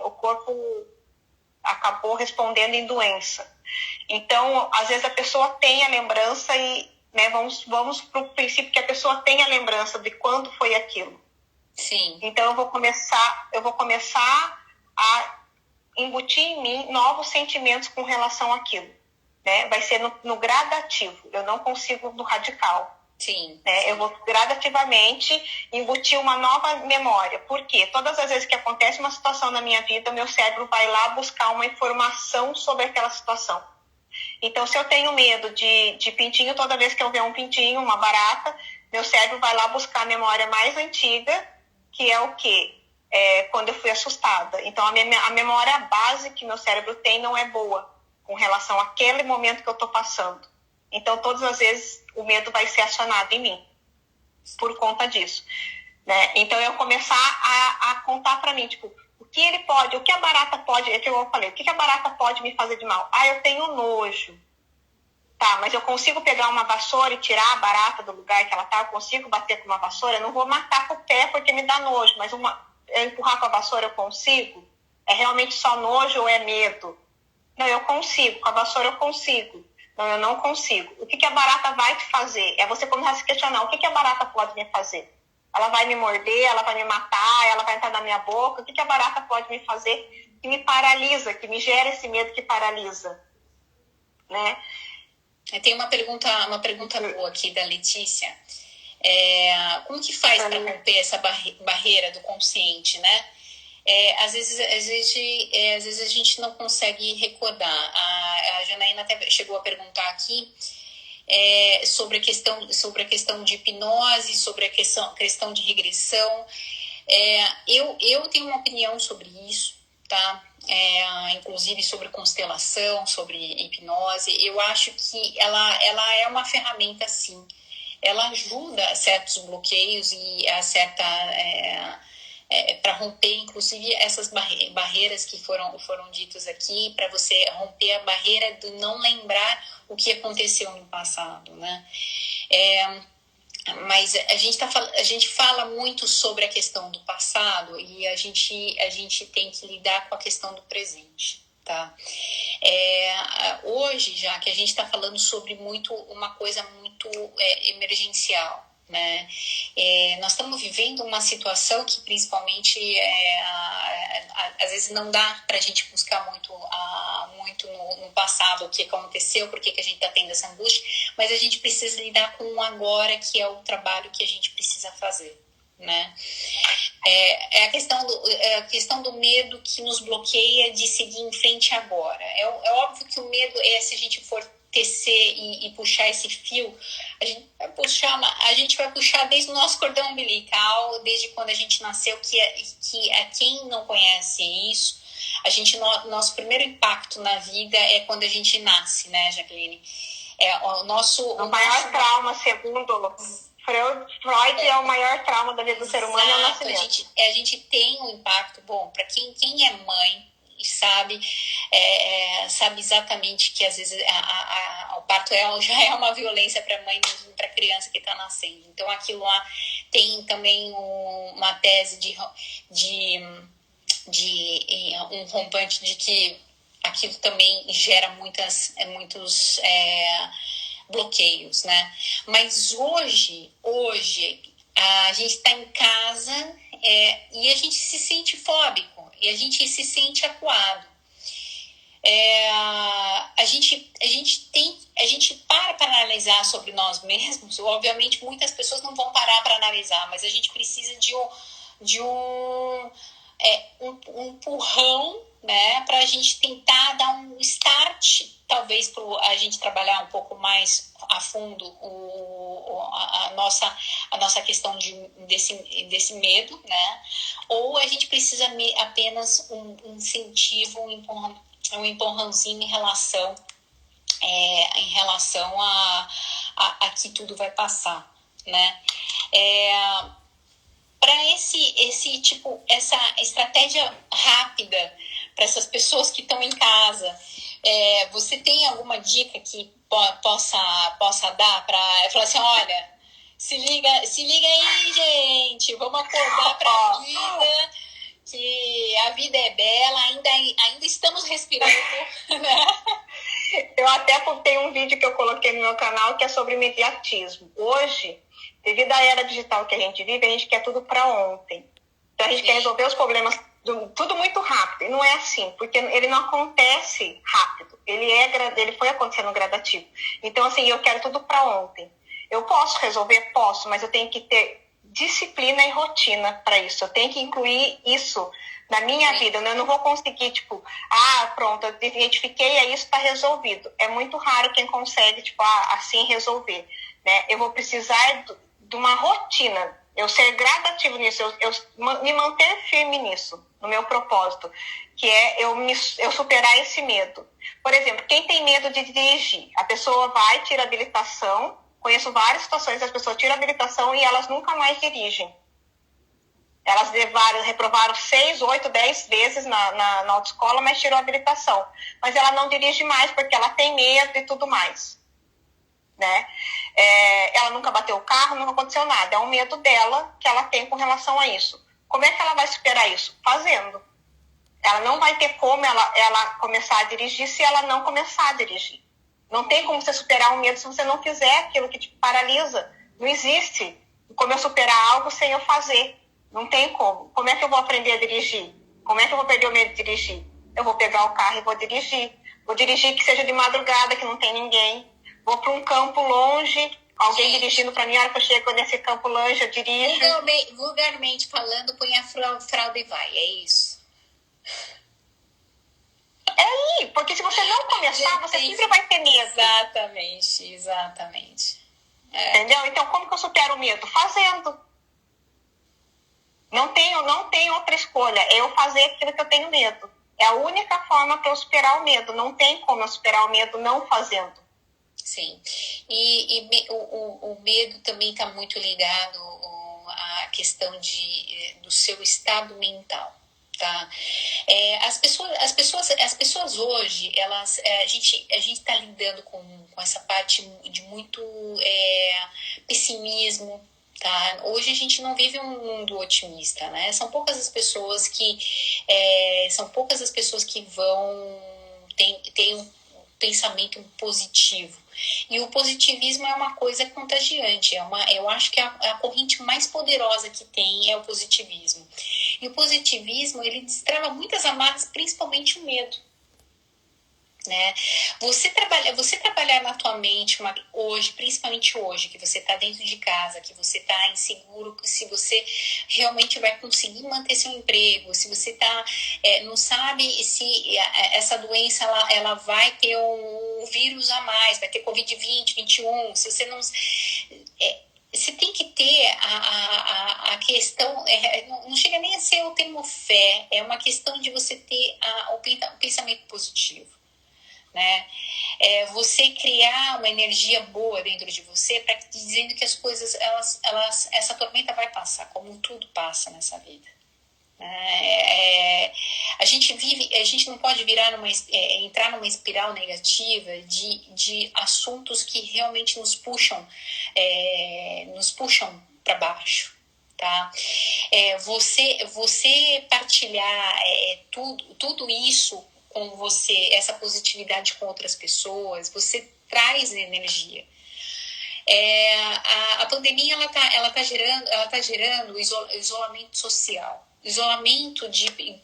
o corpo acabou respondendo em doença. Então, às vezes a pessoa tem a lembrança e, né, vamos para o princípio que a pessoa tem a lembrança de quando foi aquilo. Sim. Então eu vou começar a embutir em mim novos sentimentos com relação àquilo, né? Vai ser no gradativo, eu não consigo no radical. Sim. Né? Sim. Eu vou gradativamente embutir uma nova memória. Por quê? Todas as vezes que acontece uma situação na minha vida, meu cérebro vai lá buscar uma informação sobre aquela situação. Então, se eu tenho medo de pintinho, toda vez que eu ver um pintinho, uma barata, meu cérebro vai lá buscar a memória mais antiga, que é o quê? Quando eu fui assustada. Então, a memória base que meu cérebro tem não é boa com relação àquele momento que eu estou passando. Então, todas as vezes, o medo vai ser acionado em mim por conta disso. Né? Então, eu começar a contar para mim, tipo, o que a barata pode, é que eu falei, o que a barata pode me fazer de mal? Eu tenho nojo. Tá, mas eu consigo pegar uma vassoura e tirar a barata do lugar que ela tá? Eu consigo bater com uma vassoura? Eu não vou matar com o pé porque me dá nojo, mas eu empurrar com a vassoura eu consigo? É realmente só nojo ou é medo? Não, eu consigo. Com a vassoura eu consigo. Não, eu não consigo. O que a barata vai te fazer? É você começar a se questionar. O que a barata pode me fazer? Ela vai me morder? Ela vai me matar? Ela vai entrar na minha boca? O que a barata pode me fazer que me paralisa, que me gera esse medo que paralisa? Né? Tem uma pergunta boa aqui da Letícia. Como que faz para romper essa barreira do consciente, né? Às vezes a gente não consegue recordar. A Janaína até chegou a perguntar aqui sobre a questão de hipnose, sobre a questão de regressão. Eu tenho uma opinião sobre isso, tá? Inclusive sobre constelação, sobre hipnose. Eu acho que ela é uma ferramenta, sim. Ela ajuda a certos bloqueios e a certa... para romper, inclusive, essas barreiras que foram ditas aqui, para você romper a barreira de não lembrar o que aconteceu no passado, né? Mas a gente fala muito sobre a questão do passado e a gente tem que lidar com a questão do presente, tá? Hoje, já que a gente está falando sobre uma coisa muito emergencial, né? Nós estamos vivendo uma situação que principalmente às vezes não dá para a gente buscar muito no passado o que aconteceu, por que a gente está tendo essa angústia, mas a gente precisa lidar com o agora, que é o trabalho que a gente precisa fazer, né? É a questão do medo que nos bloqueia de seguir em frente agora. É óbvio que o medo se a gente for tecer e puxar esse fio, a gente vai puxar desde o nosso cordão umbilical, desde quando a gente nasceu, que a quem não conhece isso, nosso primeiro impacto na vida é quando a gente nasce, né, Jaqueline? O maior trauma, segundo Freud, é o maior trauma da vida do ser humano, é o nascimento. A gente tem um impacto, bom, para quem é mãe, sabe exatamente que às vezes o parto já é uma violência para a mãe, para a criança que está nascendo. Então aquilo lá tem também uma tese de um rompante de que aquilo também gera muitos bloqueios, né? Mas hoje a gente está em casa e a gente se sente fóbico e a gente se sente acuado. A gente para analisar sobre nós mesmos. Obviamente muitas pessoas não vão parar para analisar, mas a gente precisa de um empurrão, né, para a gente tentar dar um start, talvez para a gente trabalhar um pouco mais a fundo a nossa questão desse medo, né? Ou a gente precisa apenas um incentivo, um empurrãozinho em relação a que tudo vai passar, né? Para essa estratégia rápida para essas pessoas que estão em casa, você tem alguma dica que possa dar para falar assim, olha, se liga aí, gente, vamos acordar para a vida, que a vida é bela, ainda estamos respirando, né? Eu até tenho um vídeo que eu coloquei no meu canal que é sobre imediatismo. Hoje, devido à era digital que a gente vive, a gente quer tudo para ontem. Então a gente quer resolver os problemas tudo muito rápido. E não é assim, porque ele não acontece rápido. Ele foi acontecendo gradativo. Então, assim, eu quero tudo para ontem. Eu posso resolver? Posso, mas eu tenho que ter disciplina e rotina para isso. Eu tenho que incluir isso na minha vida. Eu não vou conseguir, pronto, eu identifiquei, isso está resolvido. É muito raro quem consegue, assim resolver, né? Eu vou precisar de uma rotina, eu ser gradativo nisso, eu me manter firme nisso, no meu propósito, que é eu superar esse medo. Por exemplo, quem tem medo de dirigir, a pessoa vai, tira habilitação. Conheço várias situações, as pessoas tiram habilitação e elas nunca mais dirigem. Elas reprovaram 6, 8, 10 vezes na autoescola, mas tirou a habilitação. Mas ela não dirige mais porque ela tem medo e tudo mais, né? Ela nunca bateu o carro, nunca aconteceu nada. É um medo dela que ela tem com relação a isso. Como é que ela vai superar isso? Fazendo. Ela não vai ter como ela começar a dirigir se ela não começar a dirigir. Não tem como você superar um medo se você não fizer aquilo que te paralisa. Não existe como eu superar algo sem eu fazer. Não tem como. Como é que eu vou aprender a dirigir? Como é que eu vou perder o medo de dirigir? Eu vou pegar o carro e vou dirigir. Vou dirigir que seja de madrugada, que não tem ninguém. Vou para um campo longe, alguém dirigindo para mim. A hora que eu chego nesse campo longe, eu dirijo. Vulgarmente falando, põe a fralda e vai. É isso. É aí, porque se você não começar, você sempre vai ter medo. Exatamente. Entendeu? Então, como que eu supero o medo? Fazendo. Não tem outra escolha. É eu fazer aquilo que eu tenho medo. É a única forma para eu superar o medo. Não tem como eu superar o medo não fazendo. Sim. O medo também está muito ligado à questão do seu estado mental. Tá? As pessoas hoje, a gente está lidando com essa parte de muito pessimismo. Tá? Hoje a gente não vive um mundo otimista, né? São poucas as pessoas que têm um pensamento positivo. E o positivismo é uma coisa contagiante. Eu acho que a corrente mais poderosa que tem é o positivismo. E o positivismo, ele destrava muitas amarras, principalmente o medo. Né? Você trabalhar na tua mente hoje, principalmente hoje, que você está dentro de casa, que você está inseguro, se você realmente vai conseguir manter seu emprego, se você não sabe se essa doença ela vai ter um vírus a mais, vai ter Covid-20, 21, se você não... você tem que ter a questão, não chega nem a ser o termo fé, é uma questão de você ter o pensamento positivo. Né? Você criar uma energia boa dentro de você, dizendo que as coisas, essa tormenta vai passar, como tudo passa nessa vida. A gente não pode entrar numa espiral negativa de assuntos que realmente nos puxam para baixo. Tá? Você partilhar tudo isso com você, essa positividade com outras pessoas, você traz energia. A pandemia ela tá gerando isolamento social. Isolamento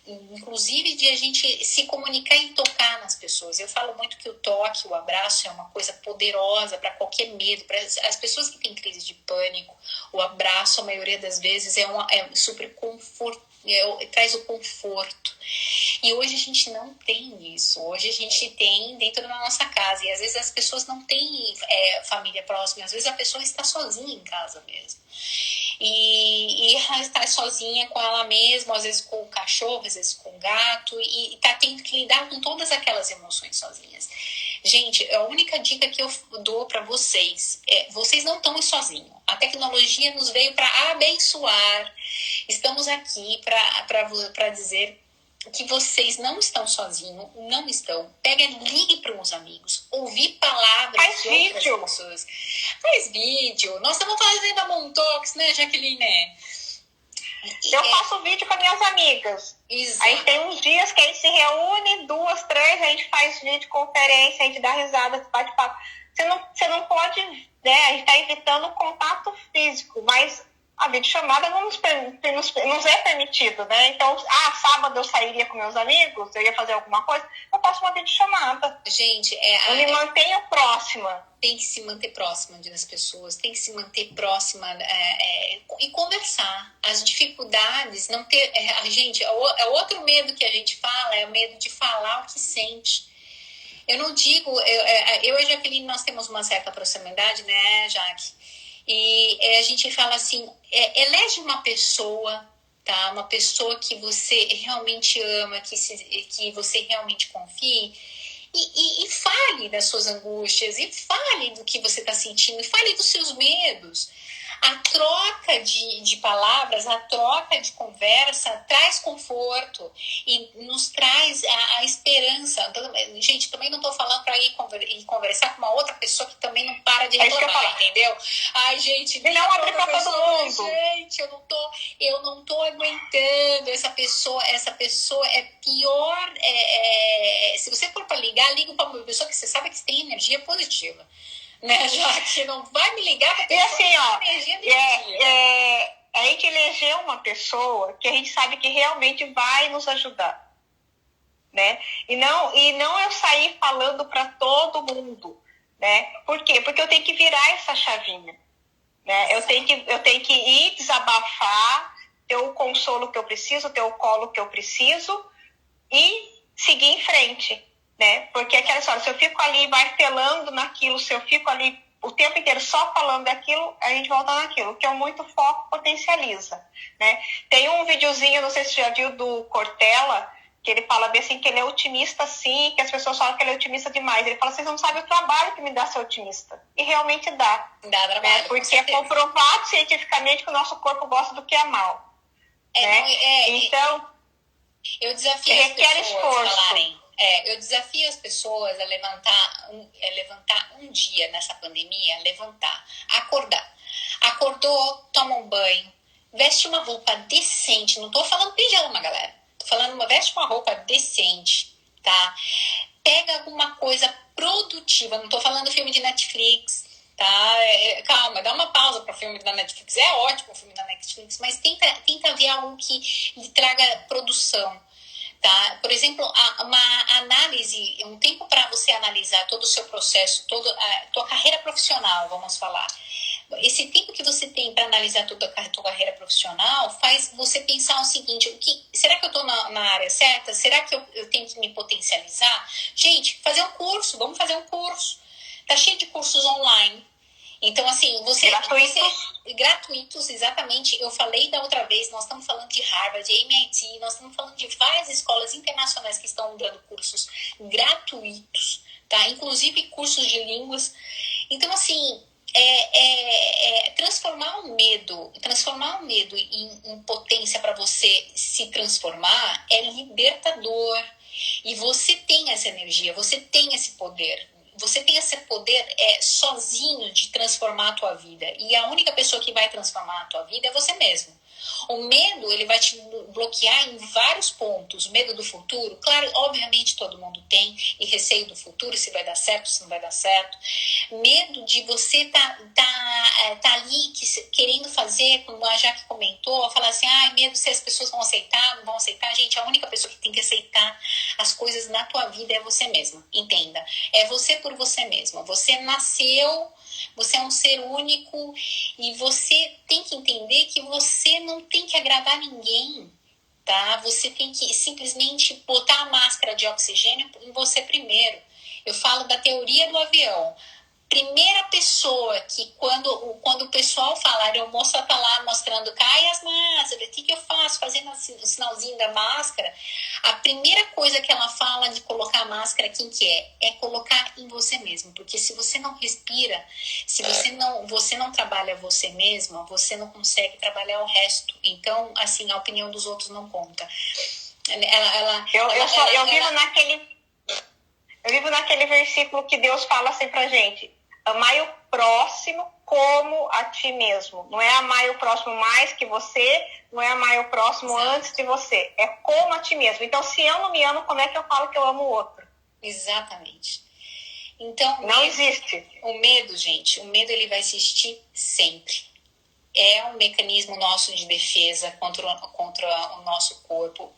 inclusive de a gente se comunicar e tocar nas pessoas. Eu falo muito que o toque, o abraço é uma coisa poderosa para qualquer medo. Para as pessoas que têm crise de pânico, o abraço, a maioria das vezes, é super conforto, traz o conforto. E hoje a gente não tem isso. Hoje a gente tem dentro da nossa casa. E às vezes as pessoas não têm família próxima. Às vezes a pessoa está sozinha em casa mesmo. E ela está sozinha com ela mesma, às vezes com o cachorro, às vezes com o gato, e está tendo que lidar com todas aquelas emoções sozinhas. Gente, a única dica que eu dou para vocês vocês não estão sozinhos. A tecnologia nos veio para abençoar. Estamos aqui para dizer que vocês não estão sozinhos, não estão. Ligue para uns amigos, ouvir palavras de outras pessoas. Faz vídeo. Nós estamos fazendo a Montox, né, Jaqueline? Eu faço vídeo com as minhas amigas. Exato. Aí tem uns dias que a gente se reúne, 2, 3, a gente faz videoconferência, a gente dá risada, bate papo. Você não pode, né? A gente está evitando o contato físico, mas a videochamada não nos é permitido, né? Então, sábado eu sairia com meus amigos, eu ia fazer alguma coisa, eu faço uma videochamada. Gente, eu me mantenho próxima. Tem que se manter próxima das pessoas, tem que se manter próxima e conversar. As dificuldades, não ter... gente, outro medo que a gente fala é o medo de falar o que sente. Eu não digo... Eu e a Jaqueline, nós temos uma certa proximidade, né, Jaque? E a gente fala assim, elege uma pessoa, tá? Uma pessoa que você realmente ama, que você realmente confie, e fale das suas angústias, e fale do que você está sentindo, e fale dos seus medos. A troca de palavras, a troca de conversa traz conforto e nos traz a esperança. Gente, também não estou falando para ir conversar com uma outra pessoa que também não para de reclamar, entendeu? Ai, gente, não abrir para todo mundo. Gente, eu não tô aguentando. Essa pessoa é pior. Se você for para ligar, liga para uma pessoa que você sabe que tem energia positiva. Né, já que não vai me ligar para pessoa que tem energia negativa. A gente elegeu uma pessoa que a gente sabe que realmente vai nos ajudar, né? E não eu sair falando para todo mundo, né? Por quê? Porque eu tenho que virar essa chavinha, né? Eu tenho que ir desabafar, ter o consolo que eu preciso, ter o colo que eu preciso e seguir em frente, né? Porque aquela história, se eu fico ali martelando naquilo, se eu fico ali o tempo inteiro só falando daquilo, a gente volta naquilo. O que é muito foco potencializa, né? Tem um videozinho, não sei se você já viu, do Cortella, que ele fala bem assim, que ele é otimista sim, que as pessoas falam que ele é otimista demais. Ele fala, vocês não sabem o trabalho que me dá ser otimista. E realmente dá. Dá trabalho, porque é comprovado cientificamente que o nosso corpo gosta do que é mal. Então, eu desafio as pessoas a falarem. Eu desafio as pessoas a levantar um dia nessa pandemia, acordar. Acordou, toma um banho, veste uma roupa decente. Não tô falando pijama, galera. Tô falando veste uma roupa decente, tá? Pega alguma coisa produtiva. Não tô falando filme de Netflix, tá? Calma, dá uma pausa para o filme da Netflix. É ótimo o filme da Netflix, mas tenta ver algo que lhe traga produção. Tá? Por exemplo, uma análise, um tempo para você analisar todo o seu processo, toda a tua carreira profissional, vamos falar. Esse tempo que você tem para analisar toda a tua carreira profissional faz você pensar o seguinte, será que eu estou na área certa? Será que eu tenho que me potencializar? Gente, vamos fazer um curso. Tá cheio de cursos online. Então, assim, gratuitos, exatamente. Eu falei da outra vez, nós estamos falando de Harvard, de MIT, nós estamos falando de várias escolas internacionais que estão dando cursos gratuitos, tá? Inclusive cursos de línguas. Então, assim, transformar o medo em potência para você se transformar é libertador. E você tem essa energia, você tem esse poder. Você tem esse poder sozinho de transformar a tua vida. E a única pessoa que vai transformar a tua vida é você mesmo. O medo, ele vai te bloquear em vários pontos. O medo do futuro, claro, obviamente todo mundo tem. E receio do futuro, se vai dar certo, se não vai dar certo. Medo de você tá ali querendo fazer, como a Jaque comentou, falar assim, medo se as pessoas vão aceitar, não vão aceitar. Gente, a única pessoa que tem que aceitar as coisas na tua vida é você mesma. Entenda. É você por você mesma. Você nasceu, você é um ser único e você tem que entender que você não tem que agradar ninguém, tá? Você tem que simplesmente botar a máscara de oxigênio em você primeiro. Eu falo da teoria do avião. Primeira pessoa que quando o pessoal fala, a aeromoça tá lá mostrando, cai as máscaras, o que eu faço? Fazendo o sinalzinho da máscara. A primeira coisa que ela fala de colocar a máscara, quem que é? É colocar em você mesmo. Porque se você não respira, se você não trabalha você mesma, você não consegue trabalhar o resto. Então, assim, a opinião dos outros não conta. Eu vivo naquele versículo que Deus fala assim pra gente, amai o próximo como a ti mesmo. Não é amar o próximo mais que você, não é amar o próximo antes de você. É como a ti mesmo. Então, se eu não me amo, como é que eu falo que eu amo o outro? Exatamente. Então, não existe. O medo, gente, ele vai existir sempre. É um mecanismo nosso de defesa contra o nosso corpo.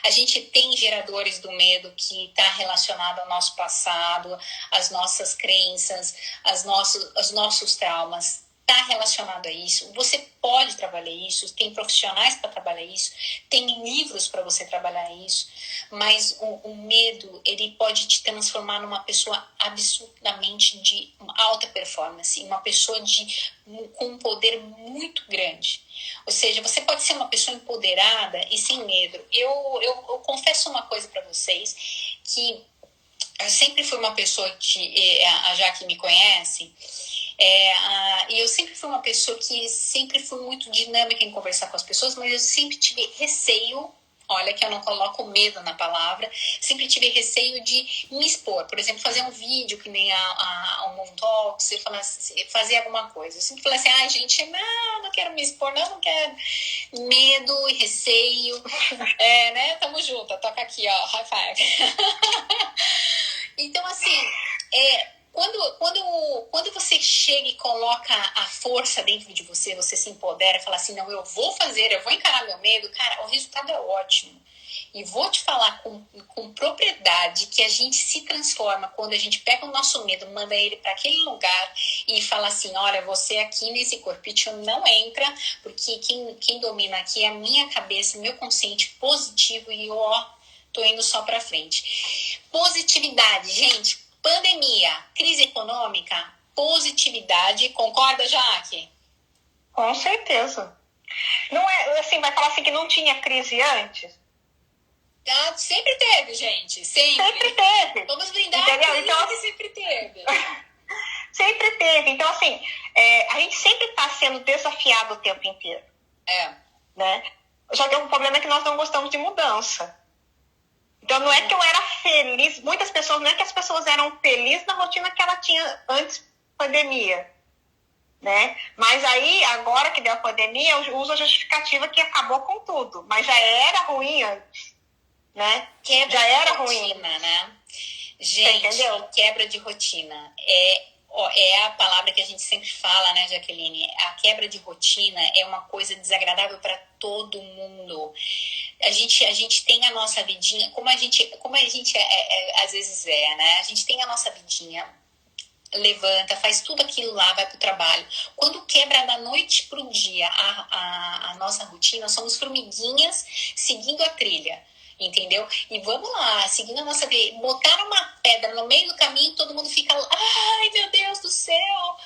A gente tem geradores do medo que está relacionado ao nosso passado, às nossas crenças, aos nossos traumas. Está relacionado a isso. Você pode trabalhar isso, tem profissionais para trabalhar isso, tem livros para você trabalhar isso, mas o medo, ele pode te transformar numa pessoa absurdamente de alta performance, uma pessoa com um poder muito grande. Ou seja, você pode ser uma pessoa empoderada e sem medo. Eu confesso uma coisa para vocês, que eu sempre fui uma pessoa que, a Jaque me conhece, e eu sempre fui uma pessoa que sempre fui muito dinâmica em conversar com as pessoas, mas eu sempre tive receio, olha que eu não coloco medo na palavra, sempre tive receio de me expor. Por exemplo, fazer um vídeo que nem a Moon Talks, fazer alguma coisa. Eu sempre falei assim, gente, não quero me expor, não quero. Medo e receio, né? Tamo junto, toca aqui, ó, high five. Então, assim, quando você chega e coloca a força dentro de você, você se empodera e fala assim, não, eu vou encarar meu medo, cara, o resultado é ótimo. E vou te falar com propriedade que a gente se transforma quando a gente pega o nosso medo, manda ele para aquele lugar e fala assim, olha, você aqui nesse corpício não entra, porque quem domina aqui é a minha cabeça, meu consciente positivo e tô indo só pra frente. Positividade, gente. Pandemia, crise econômica, positividade. Concorda, Jaque? Com certeza. Não é assim, vai falar assim que não tinha crise antes? Ah, sempre teve, gente. Sempre teve. Vamos brindar, entendeu? Então, que sempre teve. sempre teve. Então, assim, a gente sempre está sendo desafiado o tempo inteiro. Né? Só que o problema é que nós não gostamos de mudança. Então, não é que eu era feliz. Muitas pessoas, não é que as pessoas eram felizes na rotina que ela tinha antes da pandemia. Né? Mas aí, agora que deu a pandemia, eu uso a justificativa que acabou com tudo. Mas já era ruim antes. Né? Quebra já era de rotina, ruim. Né? Gente, quebra de rotina. É a palavra que a gente sempre fala, né, Jaqueline? A quebra de rotina é uma coisa desagradável para todo mundo. A gente tem a nossa vidinha, como a gente às vezes né? A gente tem a nossa vidinha, levanta, faz tudo aquilo lá, vai pro trabalho. Quando quebra da noite pro dia a nossa rotina, somos formiguinhas seguindo a trilha. Entendeu? E vamos lá, seguindo a nossa vida, botar uma pedra no meio do caminho, todo mundo fica, ai meu Deus do céu,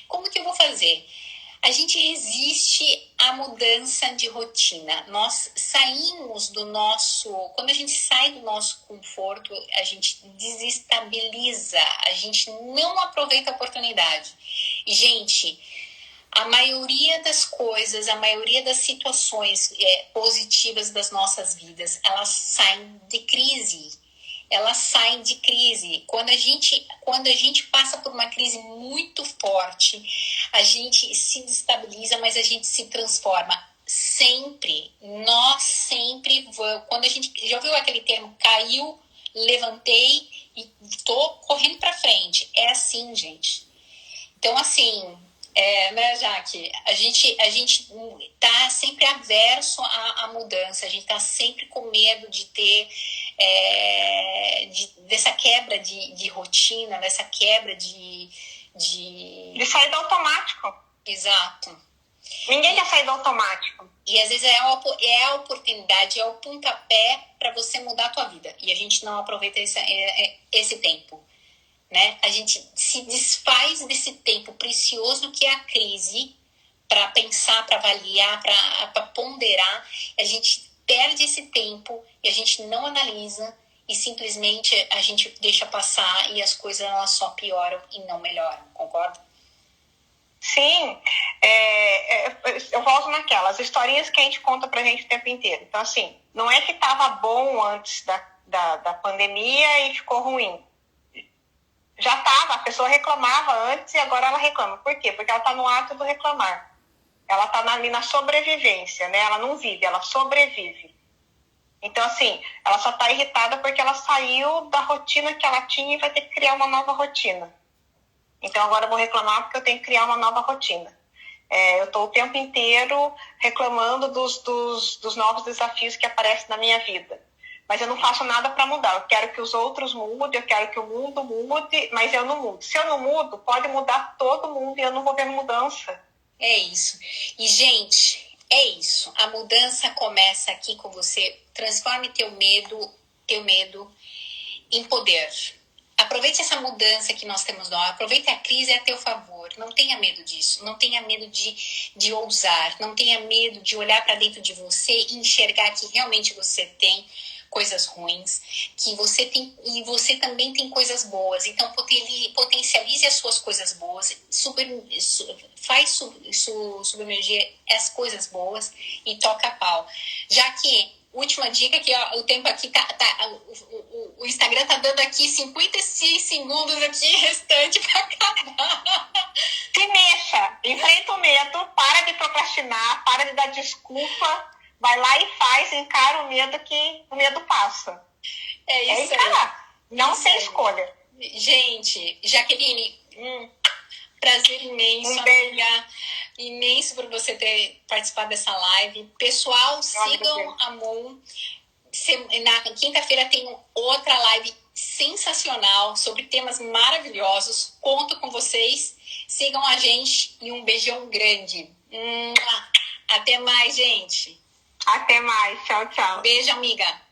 como que eu vou fazer? A gente resiste à mudança de rotina. Nós saímos do nosso... Quando a gente sai do nosso conforto, a gente desestabiliza, a gente não aproveita a oportunidade. E, gente, a maioria das coisas, a maioria das situações positivas das nossas vidas, elas saem de crise. Elas saem de crise. Quando a gente passa por uma crise muito forte, a gente se desestabiliza, mas a gente se transforma. Sempre. Nós sempre vamos. Quando a gente... Já ouviu aquele termo? Caiu, levantei e tô correndo pra frente. É assim, gente. Então, assim... né, Jaque? A gente tá sempre averso à mudança, a gente tá sempre com medo de ter dessa quebra de rotina, dessa quebra de sair do automático. Exato. Ninguém quer sair do automático. E às vezes é a oportunidade, é o pontapé para você mudar a tua vida. E a gente não aproveita esse tempo. Né? A gente se desfaz desse tempo precioso que é a crise para pensar, para avaliar, para ponderar. A gente perde esse tempo e a gente não analisa e simplesmente a gente deixa passar e as coisas elas só pioram e não melhoram. Concorda? Sim. Eu volto naquelas historinhas que a gente conta pra gente o tempo inteiro. Então, assim, não é que estava bom antes da pandemia e ficou ruim. Já estava, a pessoa reclamava antes e agora ela reclama. Por quê? Porque ela está no ato do reclamar. Ela está ali na sobrevivência, né? Ela não vive, ela sobrevive. Então, assim, ela só está irritada porque ela saiu da rotina que ela tinha e vai ter que criar uma nova rotina. Então, agora eu vou reclamar porque eu tenho que criar uma nova rotina. Eu estou o tempo inteiro reclamando dos novos desafios que aparecem na minha vida. Mas eu não faço nada para mudar. Eu quero que os outros mudem, eu quero que o mundo mude, mas eu não mudo. Se eu não mudo, pode mudar todo mundo e eu não vou ver mudança. É isso. E, gente, é isso. A mudança começa aqui com você. Transforme teu medo em poder. Aproveite essa mudança que nós temos nós. Aproveite a crise a teu favor. Não tenha medo disso. Não tenha medo de ousar. Não tenha medo de olhar para dentro de você e enxergar que realmente você tem coisas ruins, que você tem, e você também tem coisas boas. Então, potencialize as suas coisas boas, faz submergir as coisas boas e toca a pau. Já que, última dica, que ó, o tempo aqui o Instagram tá dando aqui 56 segundos aqui restante para acabar. Se mexa, enfrenta o medo, para de procrastinar, para de dar desculpa. Vai lá e faz, encara o medo que o medo passa. É isso encarar. Não tem escolha. Gente, Jaqueline, prazer imenso, amiga. Imenso por você ter participado dessa live. Pessoal, sigam a Moon. Na quinta-feira tem outra live sensacional sobre temas maravilhosos. Conto com vocês. Sigam a gente e um beijão grande. Até mais, gente. Até mais. Tchau, tchau. Beijo, amiga.